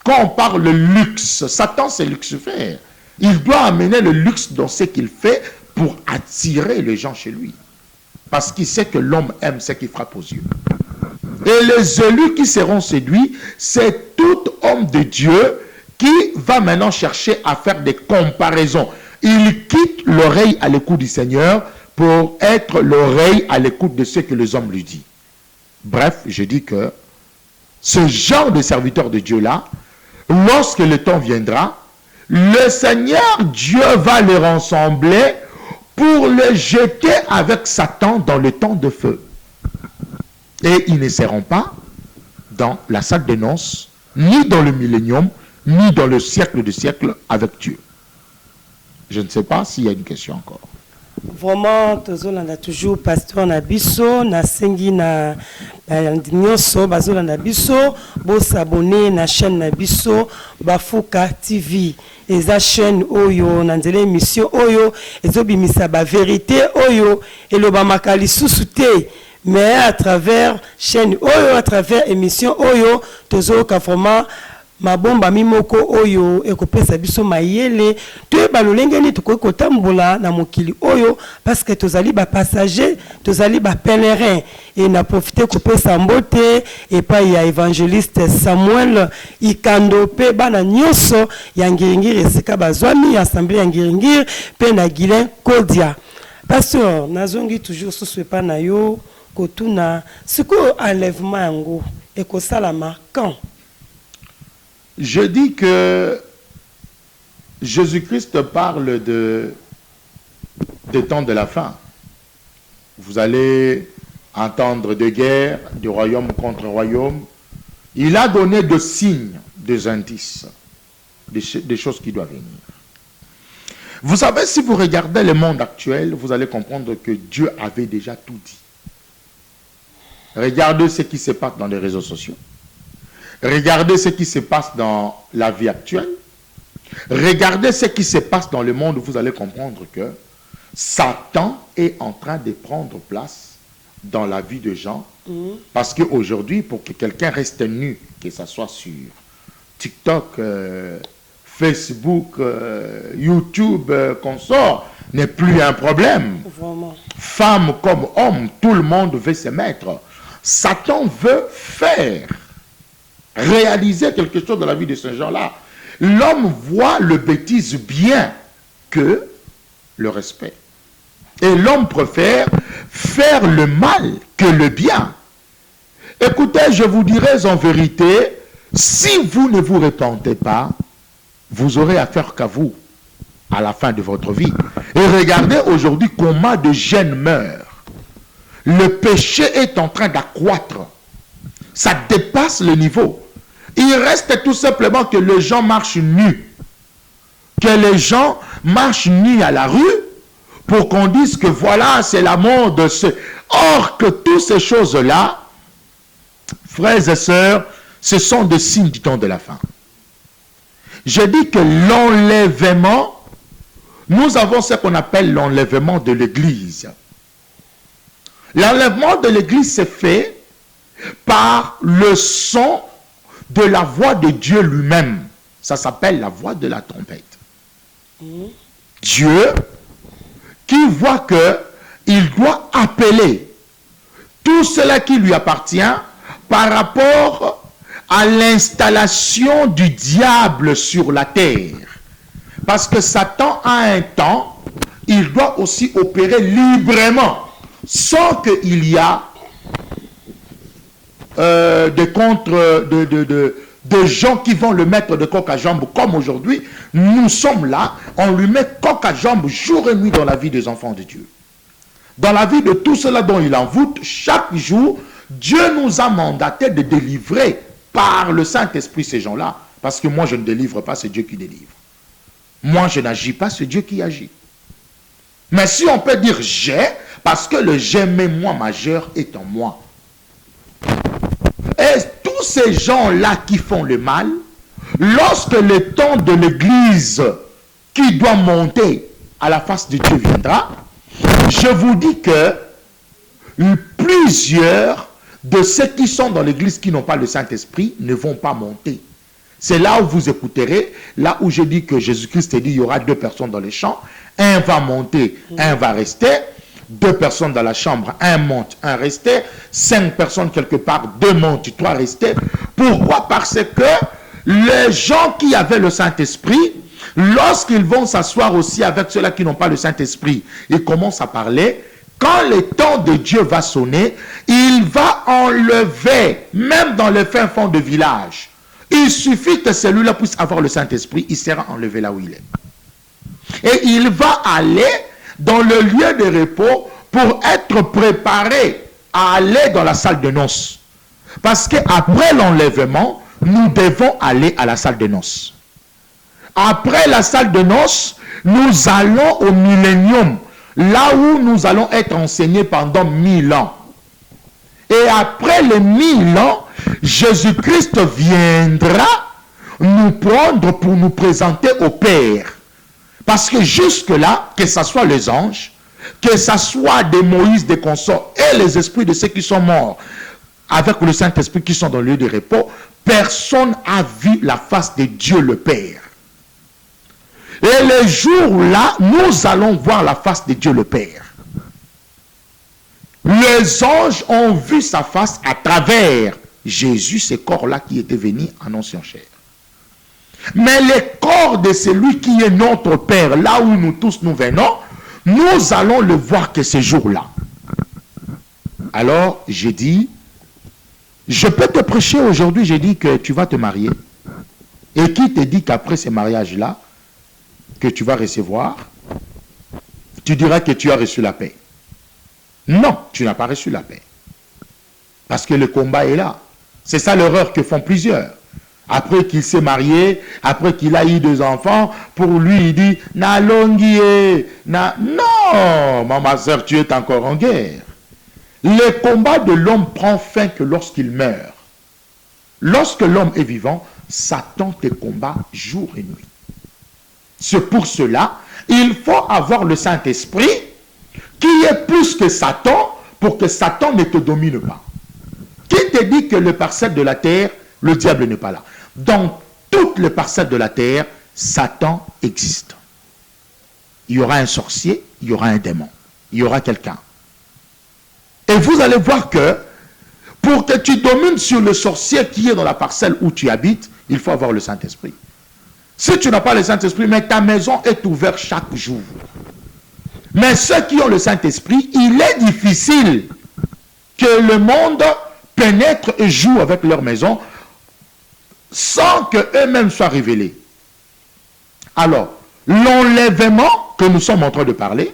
Quand on parle de luxe, Satan, c'est Lucifer. Il doit amener le luxe dans ce qu'il fait pour attirer les gens chez lui. Parce qu'il sait que l'homme aime ce qui frappe aux yeux. Et les élus qui seront séduits, c'est tout homme de Dieu qui va maintenant chercher à faire des comparaisons. Il quitte l'oreille à l'écoute du Seigneur pour être l'oreille à l'écoute de ce que les hommes lui disent. Bref, je dis que ce genre de serviteur de Dieu-là, lorsque le temps viendra, le Seigneur Dieu va les rassembler pour les jeter avec Satan dans le temps de feu. Et ils ne seront pas dans la salle des noces, ni dans le millénium, ni dans le siècle de siècles avec Dieu. Je ne sais pas s'il y a une question encore. Vraiment, tozolanda toujours pasteur na biso, na sengi na nyonso bazolanda biso, bo s'abonner na chaîne na biso, Bafuka TV. Eza chaîne oyo, na nzela émission oyo, ezobimisa ba vérité oyo, eloba makali susute. Mais à travers chaîne oyo, à travers émission oyo, tozoka vraiment mabomba mimoko oyo ekopesa biso mayele to balolenge ni to kotambola na mokili oyo parce que tozali ba passager, tozali ba pèlerin et na profiter kopesa mbote et pas ya évangéliste Samuel Ikando pe bana nyonso ya ngiringiri esika bazwami assemblée ya ngiringiri pe na Guilain Kodia. Pasteur nazongi toujours sous pa na yo kotuna siko enlèvement yango ekosalama quand? Je dis que Jésus-Christ parle des temps de la fin. Vous allez entendre des guerres, de royaume contre royaume. Il a donné des signes, des indices, des choses qui doivent venir. Vous savez, si vous regardez le monde actuel, vous allez comprendre que Dieu avait déjà tout dit. Regardez ce qui se passe dans les réseaux sociaux. Regardez ce qui se passe dans la vie actuelle. Regardez ce qui se passe dans le monde. Vous allez comprendre que Satan est en train de prendre place dans la vie de gens. Parce qu'aujourd'hui, pour que quelqu'un reste nu, que ce soit sur TikTok, Facebook, YouTube, consort, n'est plus un problème. Vraiment. Femme comme homme, tout le monde veut se mettre. Satan veut faire réaliser quelque chose dans la vie de ces gens-là. L'homme voit le bêtise bien que le respect. Et l'homme préfère faire le mal que le bien. Écoutez, je vous dirais en vérité, si vous ne vous repentez pas, vous aurez affaire qu'à vous à la fin de votre vie. Et regardez aujourd'hui combien de jeunes meurent. Le péché est en train d'accroître. Ça dépasse le niveau. Il reste tout simplement que les gens marchent nus. Que les gens marchent nus à la rue pour qu'on dise que voilà, c'est la mort de ce... Or que toutes ces choses-là, frères et sœurs, ce sont des signes du temps de la fin. Je dis que l'enlèvement, nous avons ce qu'on appelle l'enlèvement de l'Église. L'enlèvement de l'Église se fait par le son de la voix de Dieu lui-même. Ça s'appelle la voix de la trompette. Dieu qui voit que il doit appeler tout cela qui lui appartient par rapport à l'installation du diable sur la terre. Parce que Satan a un temps, il doit aussi opérer librement, sans qu'il y a des gens qui vont le mettre de coq à jambe. Comme aujourd'hui, nous sommes là, on lui met coq à jambe jour et nuit dans la vie des enfants de Dieu. Dans la vie de tout cela dont il envoûte, chaque jour, Dieu nous a mandaté de délivrer par le Saint-Esprit ces gens-là. Parce que moi, je ne délivre pas, c'est Dieu qui délivre. Moi, je n'agis pas, c'est Dieu qui agit. Mais si on peut dire j'ai, parce que le j'ai moi majeur est en moi. Et tous ces gens-là qui font le mal, lorsque le temps de l'Église qui doit monter à la face de Dieu viendra, je vous dis que plusieurs de ceux qui sont dans l'Église qui n'ont pas le Saint-Esprit ne vont pas monter. C'est là où vous écouterez, là où je dis que Jésus-Christ dit il y aura 2 personnes dans les champs, un va monter, un va rester, 2 personnes dans la chambre, un monte, un reste, 5 personnes quelque part, 2 montent, 3 restent. Pourquoi? Parce que les gens qui avaient le Saint-Esprit, lorsqu'ils vont s'asseoir aussi avec ceux-là qui n'ont pas le Saint-Esprit, ils commencent à parler. Quand le temps de Dieu va sonner, il va enlever, même dans le fin fond de village. Il suffit que celui-là puisse avoir le Saint-Esprit, il sera enlevé là où il est. Et il va aller dans le lieu de repos pour être préparé à aller dans la salle de noces. Parce qu'après l'enlèvement, nous devons aller à la salle de noces. Après la salle de noces, nous allons au millénium, là où nous allons être enseignés pendant 1000 ans. Et après les 1000 ans, Jésus-Christ viendra nous prendre pour nous présenter au Père. Parce que jusque-là, que ce soit les anges, que ce soit des Moïse, des consorts et les esprits de ceux qui sont morts, avec le Saint-Esprit qui sont dans le lieu de repos, personne n'a vu la face de Dieu le Père. Et les jours-là, nous allons voir la face de Dieu le Père. Les anges ont vu sa face à travers Jésus, ce corps-là qui était venu en ancien chair. Mais le corps de celui qui est notre Père, là où nous tous nous venons, nous allons le voir que ce jour-là. Alors, j'ai dit, je peux te prêcher aujourd'hui, j'ai dit que tu vas te marier. Et qui te dit qu'après ce mariage-là, que tu vas recevoir, tu diras que tu as reçu la paix. Non, tu n'as pas reçu la paix. Parce que le combat est là. C'est ça l'erreur que font plusieurs. Après qu'il s'est marié, après qu'il a eu 2 enfants, pour lui, il dit, na longuie, na... Non, ma soeur, tu es encore en guerre. Le combat de l'homme prend fin que lorsqu'il meurt. lorsque l'homme est vivant, Satan te combat jour et nuit. C'est pour cela, il faut avoir le Saint-Esprit qui est plus que Satan pour que Satan ne te domine pas. Qui te dit que les parcelles de la terre, le diable n'est pas là? Dans toutes les parcelles de la terre, Satan existe. Il y aura un sorcier, il y aura un démon, il y aura quelqu'un. Et vous allez voir que pour que tu domines sur le sorcier qui est dans la parcelle où tu habites, il faut avoir le Saint-Esprit. Si tu n'as pas le Saint-Esprit, mais ta maison est ouverte chaque jour. Mais ceux qui ont le Saint-Esprit, il est difficile que le monde pénètre et joue avec leur maison sans qu'eux-mêmes soient révélés. Alors, l'enlèvement que nous sommes en train de parler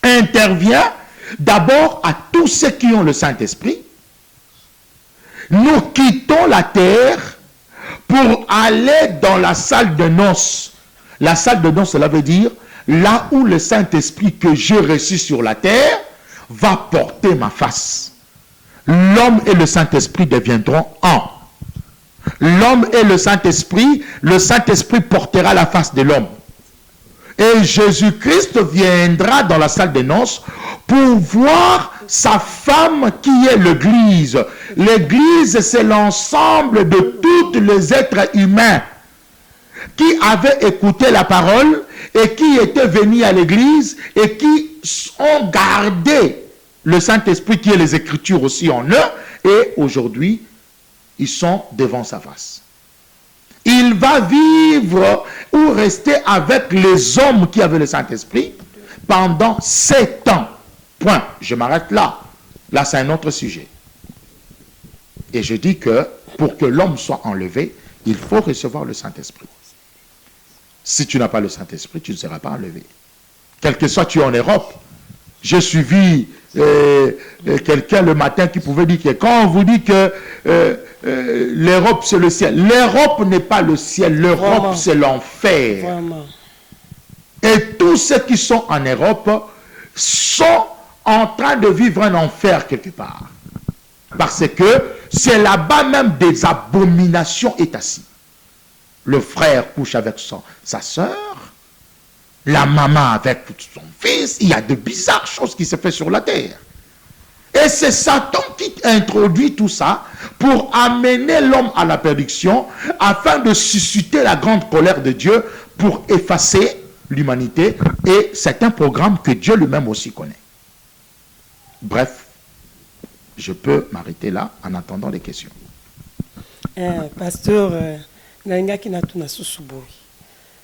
intervient d'abord à tous ceux qui ont le Saint-Esprit. Nous quittons la terre pour aller dans la salle de noces. La salle de noces, cela veut dire là où le Saint-Esprit que j'ai reçu sur la terre va porter ma face. L'homme et le Saint-Esprit deviendront un. L'homme et le Saint-Esprit portera la face de l'homme. Et Jésus-Christ viendra dans la salle des noces pour voir sa femme qui est l'Église. L'Église, c'est l'ensemble de tous les êtres humains qui avaient écouté la parole et qui étaient venus à l'Église et qui ont gardé le Saint-Esprit qui est les Écritures aussi en eux. Et aujourd'hui, ils sont devant sa face. Il va vivre ou rester avec les hommes qui avaient le Saint-Esprit pendant 7 ans. Point. Je m'arrête là. Là, c'est un autre sujet. Et je dis que pour que l'homme soit enlevé, il faut recevoir le Saint-Esprit. Si tu n'as pas le Saint-Esprit, tu ne seras pas enlevé. Quel que soit tu es en Europe, j'ai suivi quelqu'un le matin qui pouvait dire que quand on vous dit que l'Europe c'est le ciel, l'Europe n'est pas le ciel, l'Europe c'est l'enfer. Et tous ceux qui sont en Europe sont en train de vivre un enfer quelque part. Parce que c'est là-bas même des abominations est assis. Le frère couche avec sa soeur, la maman avec son fils, il y a de bizarres choses qui se font sur la terre. Et c'est Satan qui introduit tout ça pour amener l'homme à la perdition, afin de susciter la grande colère de Dieu pour effacer l'humanité. Et c'est un programme que Dieu lui-même aussi connaît. Bref, je peux m'arrêter là en attendant les questions. Pasteur,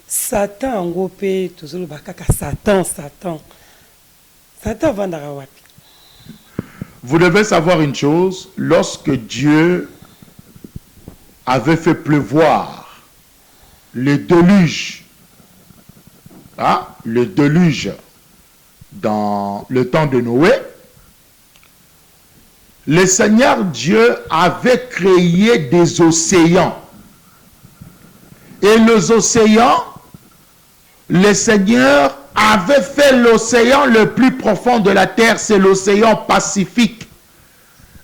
Satan en pe tozolo bakaka Satan vandara wapi. Vous devez savoir une chose, lorsque Dieu avait fait pleuvoir le déluge dans le temps de Noé, le Seigneur Dieu avait créé des océans. Et les océans, le Seigneur avait fait l'océan le plus profond de la terre, c'est l'océan Pacifique.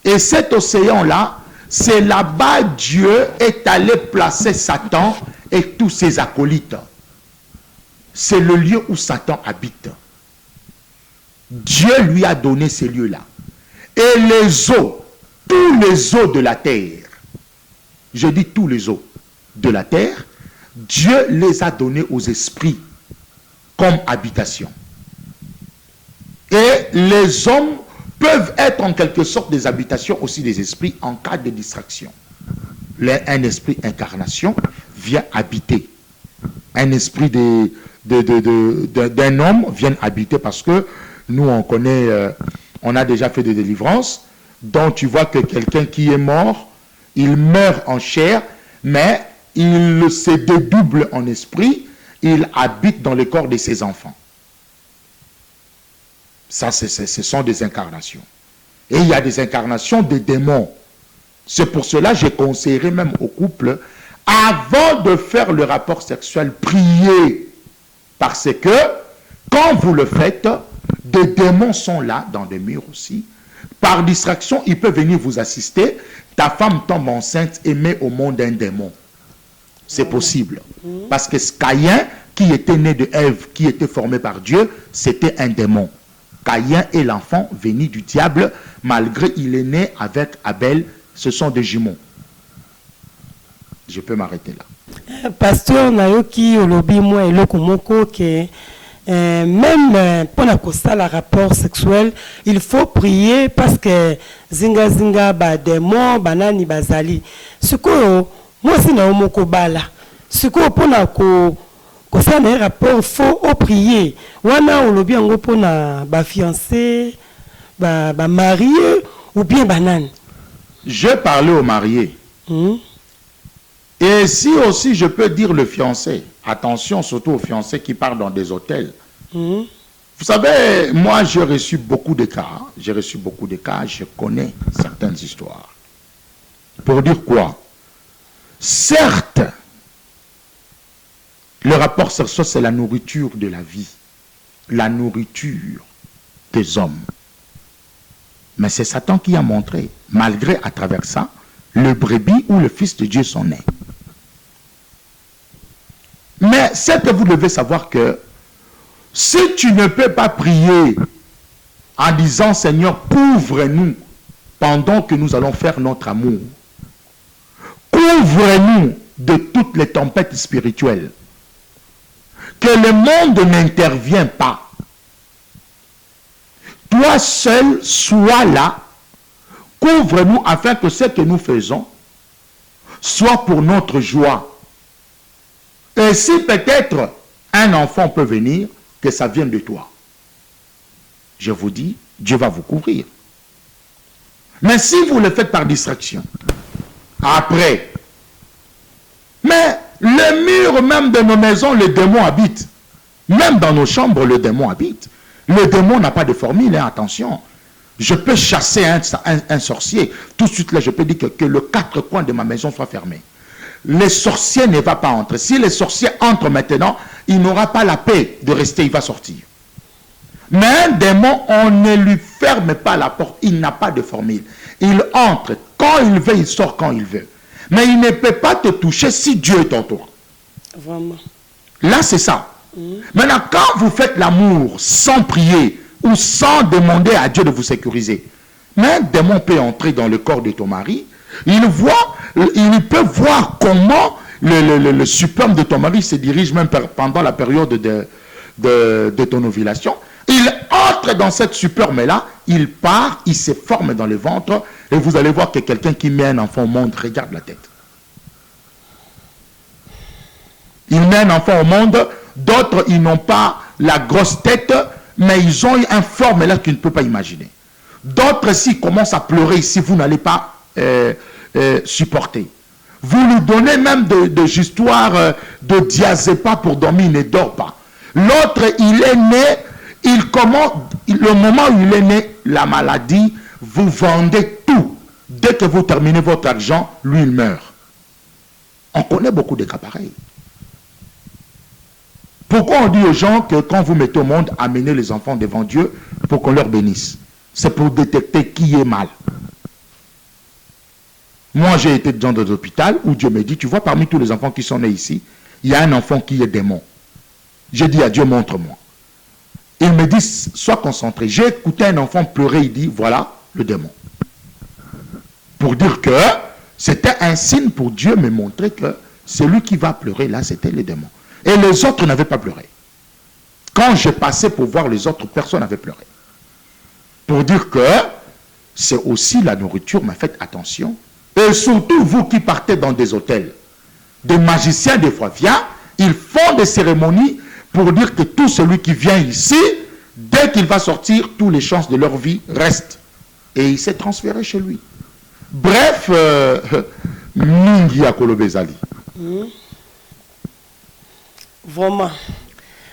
Et cet océan-là, c'est là-bas Dieu est allé placer Satan et tous ses acolytes. C'est le lieu où Satan habite. Dieu lui a donné ces lieux-là. Et les eaux, tous les eaux de la terre, je dis tous les eaux de la terre, Dieu les a donnés aux esprits comme habitation. Et les hommes peuvent être en quelque sorte des habitations aussi des esprits en cas de distraction. Un esprit incarnation vient habiter. Un esprit d'un homme vient habiter parce que nous on connaît, on a déjà fait des délivrances, dont tu vois que quelqu'un qui est mort, il meurt en chair, mais il se dédouble en esprit, il habite dans le corps de ses enfants. Ça, ce sont des incarnations. Et il y a des incarnations de démons. C'est pour cela que j'ai conseillé même au couple, avant de faire le rapport sexuel, priez. Parce que, quand vous le faites, des démons sont là, dans des murs aussi, Par distraction, il peut venir vous assister. Ta femme tombe enceinte et met au monde un démon. C'est possible. Parce que Caïn, qui était né de Ève, qui était formé par Dieu, c'était un démon. Caïn est l'enfant venu du diable, malgré il est né avec Abel. Ce sont des jumeaux. Je peux m'arrêter là. Pasteur Nayoki Olobi moi et Lokomoko que même pour la rapport sexuel, il faut prier parce que zinga zinga ba démon banani bazali. Ce que moi si na omoko bala. Ce que pour na ko ça un rapport faut prier. Wana Olobi ngo pour na ba fiancé, ba marié ou bien banane. Je parlais aux mariés. Et si aussi je peux dire le fiancé, attention surtout aux fiancés qui partent dans des hôtels. Vous savez, moi j'ai reçu beaucoup de cas, je connais certaines histoires. Pour dire quoi? Certes, le rapport sexuel c'est la nourriture de la vie, la nourriture des hommes. Mais c'est Satan qui a montré, malgré à travers ça, le brebis ou le Fils de Dieu sont nés. Mais c'est que vous devez savoir que si tu ne peux pas prier en disant Seigneur, couvre-nous pendant que nous allons faire notre amour, couvre-nous de toutes les tempêtes spirituelles, que le monde n'intervient pas. Toi seul, sois là, couvre-nous afin que ce que nous faisons soit pour notre joie. Et si peut-être un enfant peut venir, que ça vienne de toi. Je vous dis, Dieu va vous couvrir. Mais si vous le faites par distraction, après, mais le mur même de nos maisons, le démon habite. Même dans nos chambres, le démon habite. Le démon n'a pas de formule, hein, attention. Je peux chasser un sorcier. Tout de suite, là, je peux dire que le quatre coins de ma maison soit fermé. Les sorciers ne vont pas entrer. Si les sorciers entrent maintenant, il n'aura pas la paix de rester, il va sortir. Mais un démon, on ne lui ferme pas la porte. Il n'a pas de formule. Il entre quand il veut, il sort quand il veut. Mais il ne peut pas te toucher si Dieu est en toi. Vraiment. Là, c'est ça. Maintenant, quand vous faites l'amour sans prier ou sans demander à Dieu de vous sécuriser, mais un démon peut entrer dans le corps de ton mari. Il peut voir comment le sperme de ton mari se dirige même pendant la période de ton ovulation. Il entre dans cette sperme-là, il part, il se forme dans le ventre, et vous allez voir que quelqu'un qui met un enfant au monde, regarde la tête. Il met un enfant au monde, d'autres, ils n'ont pas la grosse tête, mais ils ont une forme là que tu ne peux pas imaginer. D'autres, s'ils commencent à pleurer ici, vous n'allez pas supporter. Vous lui donnez même des histoires de diazépa pour dormir, il ne dort pas. L'autre, il est né, le moment où il est né, la maladie, vous vendez tout. Dès que vous terminez votre argent, lui, il meurt. On connaît beaucoup de cas pareils. Pourquoi on dit aux gens que quand vous mettez au monde, amenez les enfants devant Dieu pour qu'on leur bénisse? C'est pour détecter qui est mal. Moi, j'ai été dans des hôpitaux où Dieu me dit, tu vois, parmi tous les enfants qui sont nés ici, il y a un enfant qui est démon. J'ai dit à Dieu, montre-moi. Il me dit, sois concentré. J'ai écouté un enfant pleurer, il dit, voilà le démon. Pour dire que c'était un signe pour Dieu me montrer que celui qui va pleurer là, c'était le démon. Et les autres n'avaient pas pleuré. Quand je passais pour voir les autres, personne n'avait pleuré. Pour dire que c'est aussi la nourriture, mais faites attention. Et surtout, vous qui partez dans des hôtels, des magiciens des fois viennent, ils font des cérémonies pour dire que tout celui qui vient ici, dès qu'il va sortir, toutes les chances de leur vie restent. Et il s'est transféré chez lui. Bref, Mingi Akolobezali. Vraiment.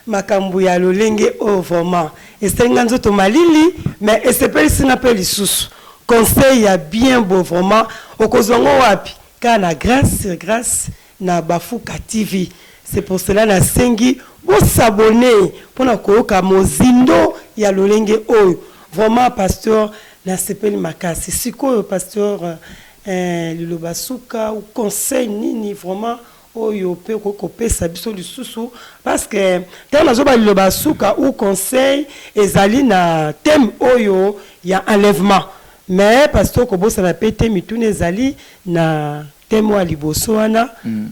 Makambu ya lolenge oh vraiment. Esenga nzoto malili mais esepeli sinapeli susu. Conseil ya bien beau vraiment okozongo wapi kana grâce na Bafuka TV. C'est pour cela na sengi vous s'abonner pour na koyoka mozindo ya lolenge oyo. Vraiment pasteur na sepeli makasi. Sikoyo pasteur liloba suka ou conseil nini vraiment oyo pe kokopesa biso lisusu parce que tant nazoba liloba suka ou conseil ezali na thème oyo ya enlèvement mais pasteur kobosa na pété mitune ezali na thème wa liboso wana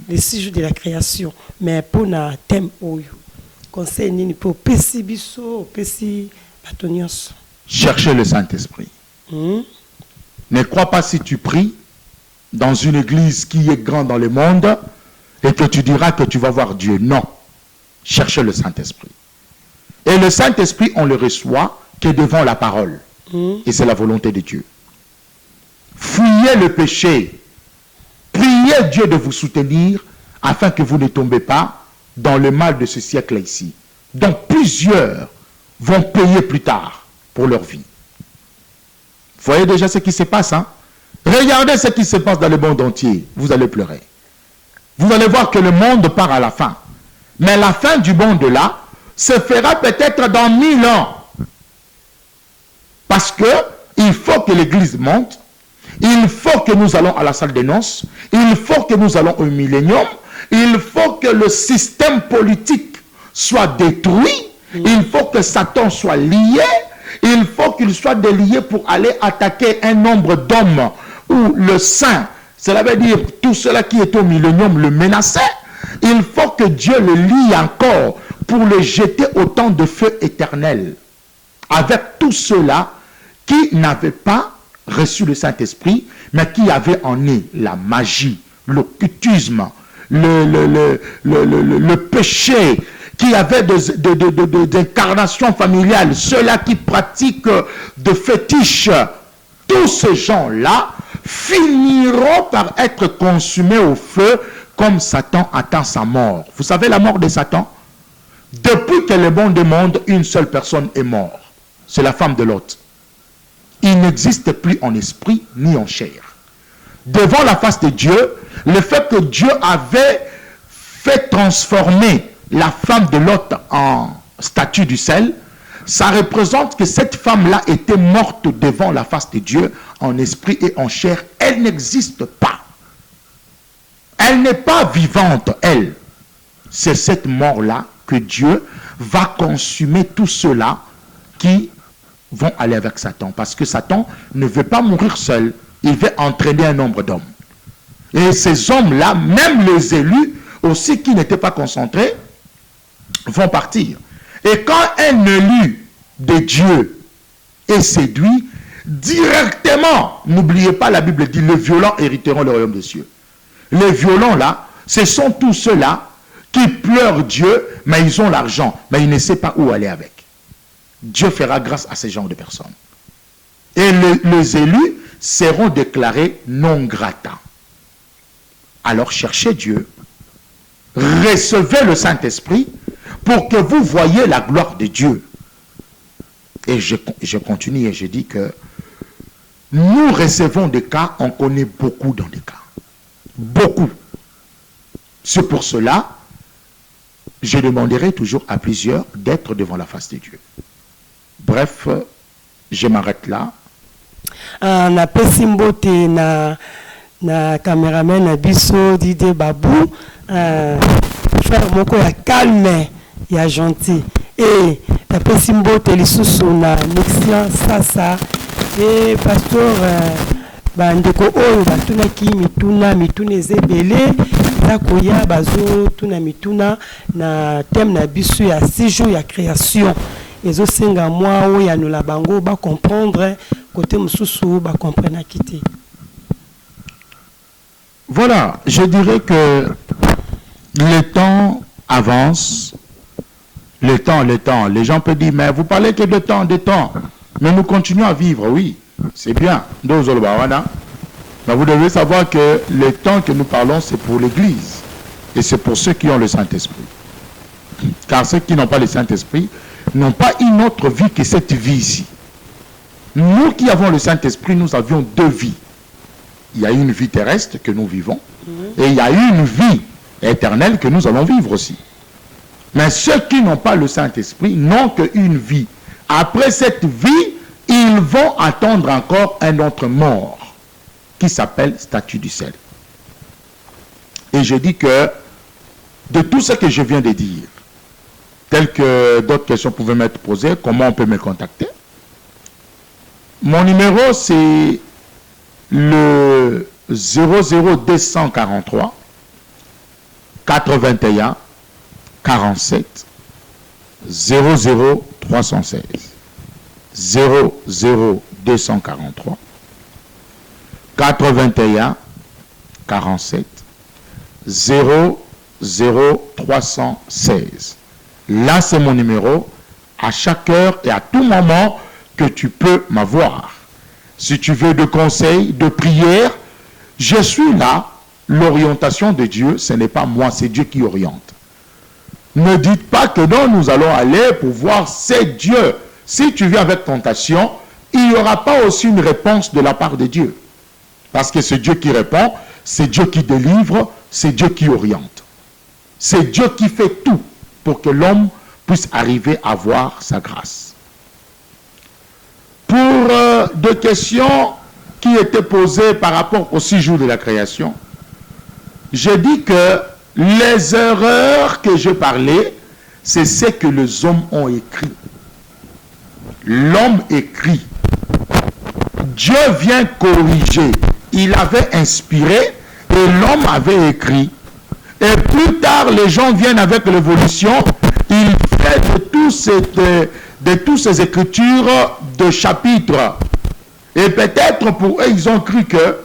les 6 jours de la création mais pour na thème oyo conseil nini pour pesi biso pesi batonios. Cherchez le Saint-Esprit. Ne crois pas si tu pries dans une église qui est grande dans le monde et que tu diras que tu vas voir Dieu. Non. Cherchez le Saint-Esprit. Et le Saint-Esprit, on le reçoit que devant la parole. Et c'est la volonté de Dieu. Fuyez le péché. Priez Dieu de vous soutenir afin que vous ne tombez pas dans le mal de ce siècle ici. Donc plusieurs vont payer plus tard pour leur vie. Vous voyez déjà ce qui se passe, hein? Regardez ce qui se passe dans le monde entier. Vous allez pleurer. Vous allez voir que le monde part à la fin. Mais la fin du monde là se fera peut-être dans 1000 ans. Parce que il faut que l'église monte. Il faut que nous allons à la salle des noces. Il faut que nous allons au millénium. Il faut que le système politique soit détruit. Il faut que Satan soit lié. Il faut qu'il soit délié pour aller attaquer un nombre d'hommes ou le saint. Cela veut dire tout cela qui est au millénium le menaçait. Il faut que Dieu le lie encore pour le jeter au temps de feu éternel. Avec tous ceux-là qui n'avaient pas reçu le Saint-Esprit, mais qui avaient en eux la magie, l'occultisme, le péché, qui avaient des incarnations familiales, ceux-là qui pratiquent de fétiches, tous ces gens-là finiront par être consumés au feu comme Satan attend sa mort. Vous savez la mort de Satan? Depuis que le monde monde, une seule personne est morte. C'est la femme de Lot. Il n'existe plus en esprit ni en chair. Devant la face de Dieu, le fait que Dieu avait fait transformer la femme de Lot en statue du sel, ça représente que cette femme-là était morte devant la face de Dieu en esprit et en chair. Elle n'existe pas. Elle n'est pas vivante, elle. C'est cette mort-là que Dieu va consumer tous ceux-là qui vont aller avec Satan. Parce que Satan ne veut pas mourir seul. Il veut entraîner un nombre d'hommes. Et ces hommes-là, même les élus, aussi qui n'étaient pas concentrés, vont partir. Et quand un élu de Dieu est séduit, directement, n'oubliez pas, la Bible dit, les violents hériteront le royaume des cieux. Les violents là, ce sont tous ceux-là qui pleurent Dieu, mais ils ont l'argent, mais ils ne savent pas où aller avec. Dieu fera grâce à ces genres de personnes. Et les élus seront déclarés non grata. Alors cherchez Dieu, recevez le Saint-Esprit pour que vous voyez la gloire de Dieu. Et je continue et je dis que nous recevons des cas, on connaît beaucoup dans des cas. Beaucoup. C'est pour cela, je demanderai toujours à plusieurs d'être devant la face de Dieu. Bref, je m'arrête là. Na pesimbote na caméraman na biso Dide Babou, frère moko ya calme, ya gentil. Et na pesimbote lisusu na Nexian Sasa et pasteur bandeko oyo batunaki mituna ezebele takoya bazo tuna mituna na thème na biso ya 6 jours ya création. Ezo senga moi oya no la bango ba comprendre côté mususu ba comprendre quitter. Voilà, je dirais que le temps avance. Le temps. Les gens peuvent dire, mais vous parlez que de temps. Mais nous continuons à vivre, oui. C'est bien. Mais vous devez savoir que le temps que nous parlons, c'est pour l'Église. Et c'est pour ceux qui ont le Saint-Esprit. Car ceux qui n'ont pas le Saint-Esprit n'ont pas une autre vie que cette vie ici. Nous qui avons le Saint-Esprit, nous avions 2 vies. Il y a une vie terrestre que nous vivons. Et il y a une vie éternelle que nous allons vivre aussi. Mais ceux qui n'ont pas le Saint-Esprit n'ont qu'une vie. Après cette vie, il ils vont attendre encore un autre mort qui s'appelle statue du sel. Et je dis que de tout ce que je viens de dire, tel que d'autres questions pouvaient m'être posées, comment on peut me contacter? Mon numéro, c'est le 00243 81 47 00316. 00243 81 47 00316. Là, c'est mon numéro. À chaque heure et à tout moment que tu peux m'avoir. Si tu veux de conseils, de prières, je suis là. L'orientation de Dieu, ce n'est pas moi, c'est Dieu qui oriente. Ne dites pas que non, nous allons aller pour voir, c'est Dieu. Si tu viens avec tentation, il n'y aura pas aussi une réponse de la part de Dieu. Parce que c'est Dieu qui répond, c'est Dieu qui délivre, c'est Dieu qui oriente. C'est Dieu qui fait tout pour que l'homme puisse arriver à voir sa grâce. Pour deux questions qui étaient posées par rapport aux 6 jours de la création, je dis que les erreurs que je parlais, c'est ce que les hommes ont écrit. L'homme écrit. Dieu vient corriger. Il avait inspiré et l'homme avait écrit. Et plus tard, les gens viennent avec l'évolution. Ils font de toutes ces écritures de chapitres. Et peut-être pour eux, ils ont cru que,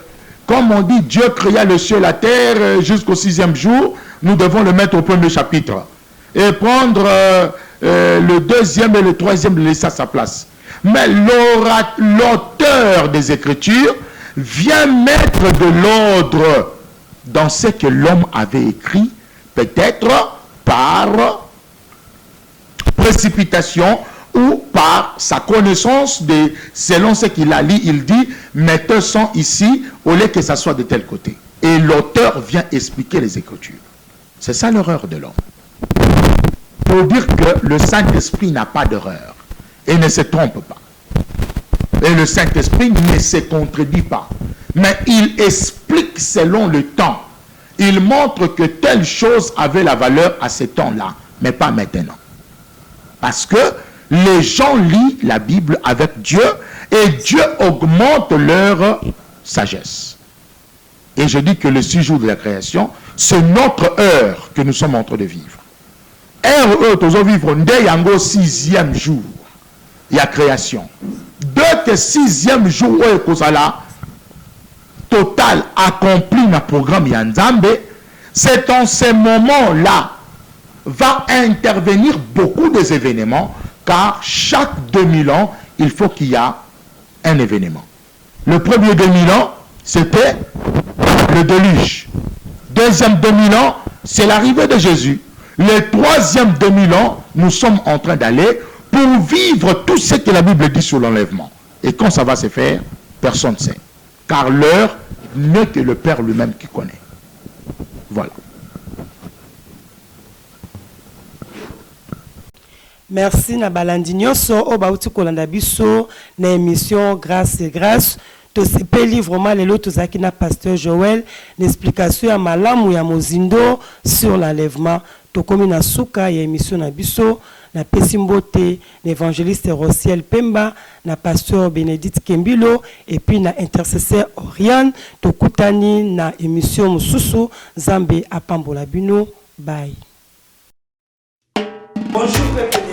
comme on dit, Dieu créa le ciel et la terre jusqu'au 6e jour, nous devons le mettre au premier chapitre. Et prendre le 2e et le 3e, le laisser à sa place. Mais l'auteur des Écritures vient mettre de l'ordre dans ce que l'homme avait écrit, peut-être par précipitation ou par sa connaissance selon ce qu'il a lu. Il dit, mettez son ici au lieu que ça soit de tel côté. Et l'auteur vient expliquer les Écritures. C'est ça l'erreur de l'homme. Pour dire que le Saint-Esprit n'a pas d'erreur et ne se trompe pas. Et le Saint-Esprit ne se contredit pas. Mais il explique selon le temps. Il montre que telle chose avait la valeur à ce temps-là, mais pas maintenant. Parce que les gens lisent la Bible avec Dieu et Dieu augmente leur sagesse. Et je dis que le 6 jours de la création, c'est notre heure que nous sommes en train de vivre. Heure nous vivre dès yango 6e jour. Il y a création. Dès que 6e jour où total accompli dans le programme Yanzambe, c'est en ce moment-là va intervenir beaucoup des événements, car chaque 2000 ans, il faut qu'il y ait un événement. Le premier 2000 ans, c'était le déluge. Deuxième 2000 ans, c'est l'arrivée de Jésus. Le troisième 2000 ans, nous sommes en train d'aller pour vivre tout ce que la Bible dit sur l'enlèvement. Et quand ça va se faire, personne ne sait. Car l'heure n'est que le Père lui-même qui connaît. Voilà. Merci na balandi nyonso o bauti kolanda biso na émission Grâce et Grâce. To sepeli vraiment lelo tozaki na pasteur Joël l'explication ya malamu ya mozindo sur l'enlèvement. Tokomi na suka ya émission na biso na pesi mbote l'évangéliste Rosiel Pemba na pasteur Bénédicte Kembilo et puis na intercesseur Oriane. Tokutani na émission mususu Zambe apambola bino. Bye. Bonjour peuple de Dieu.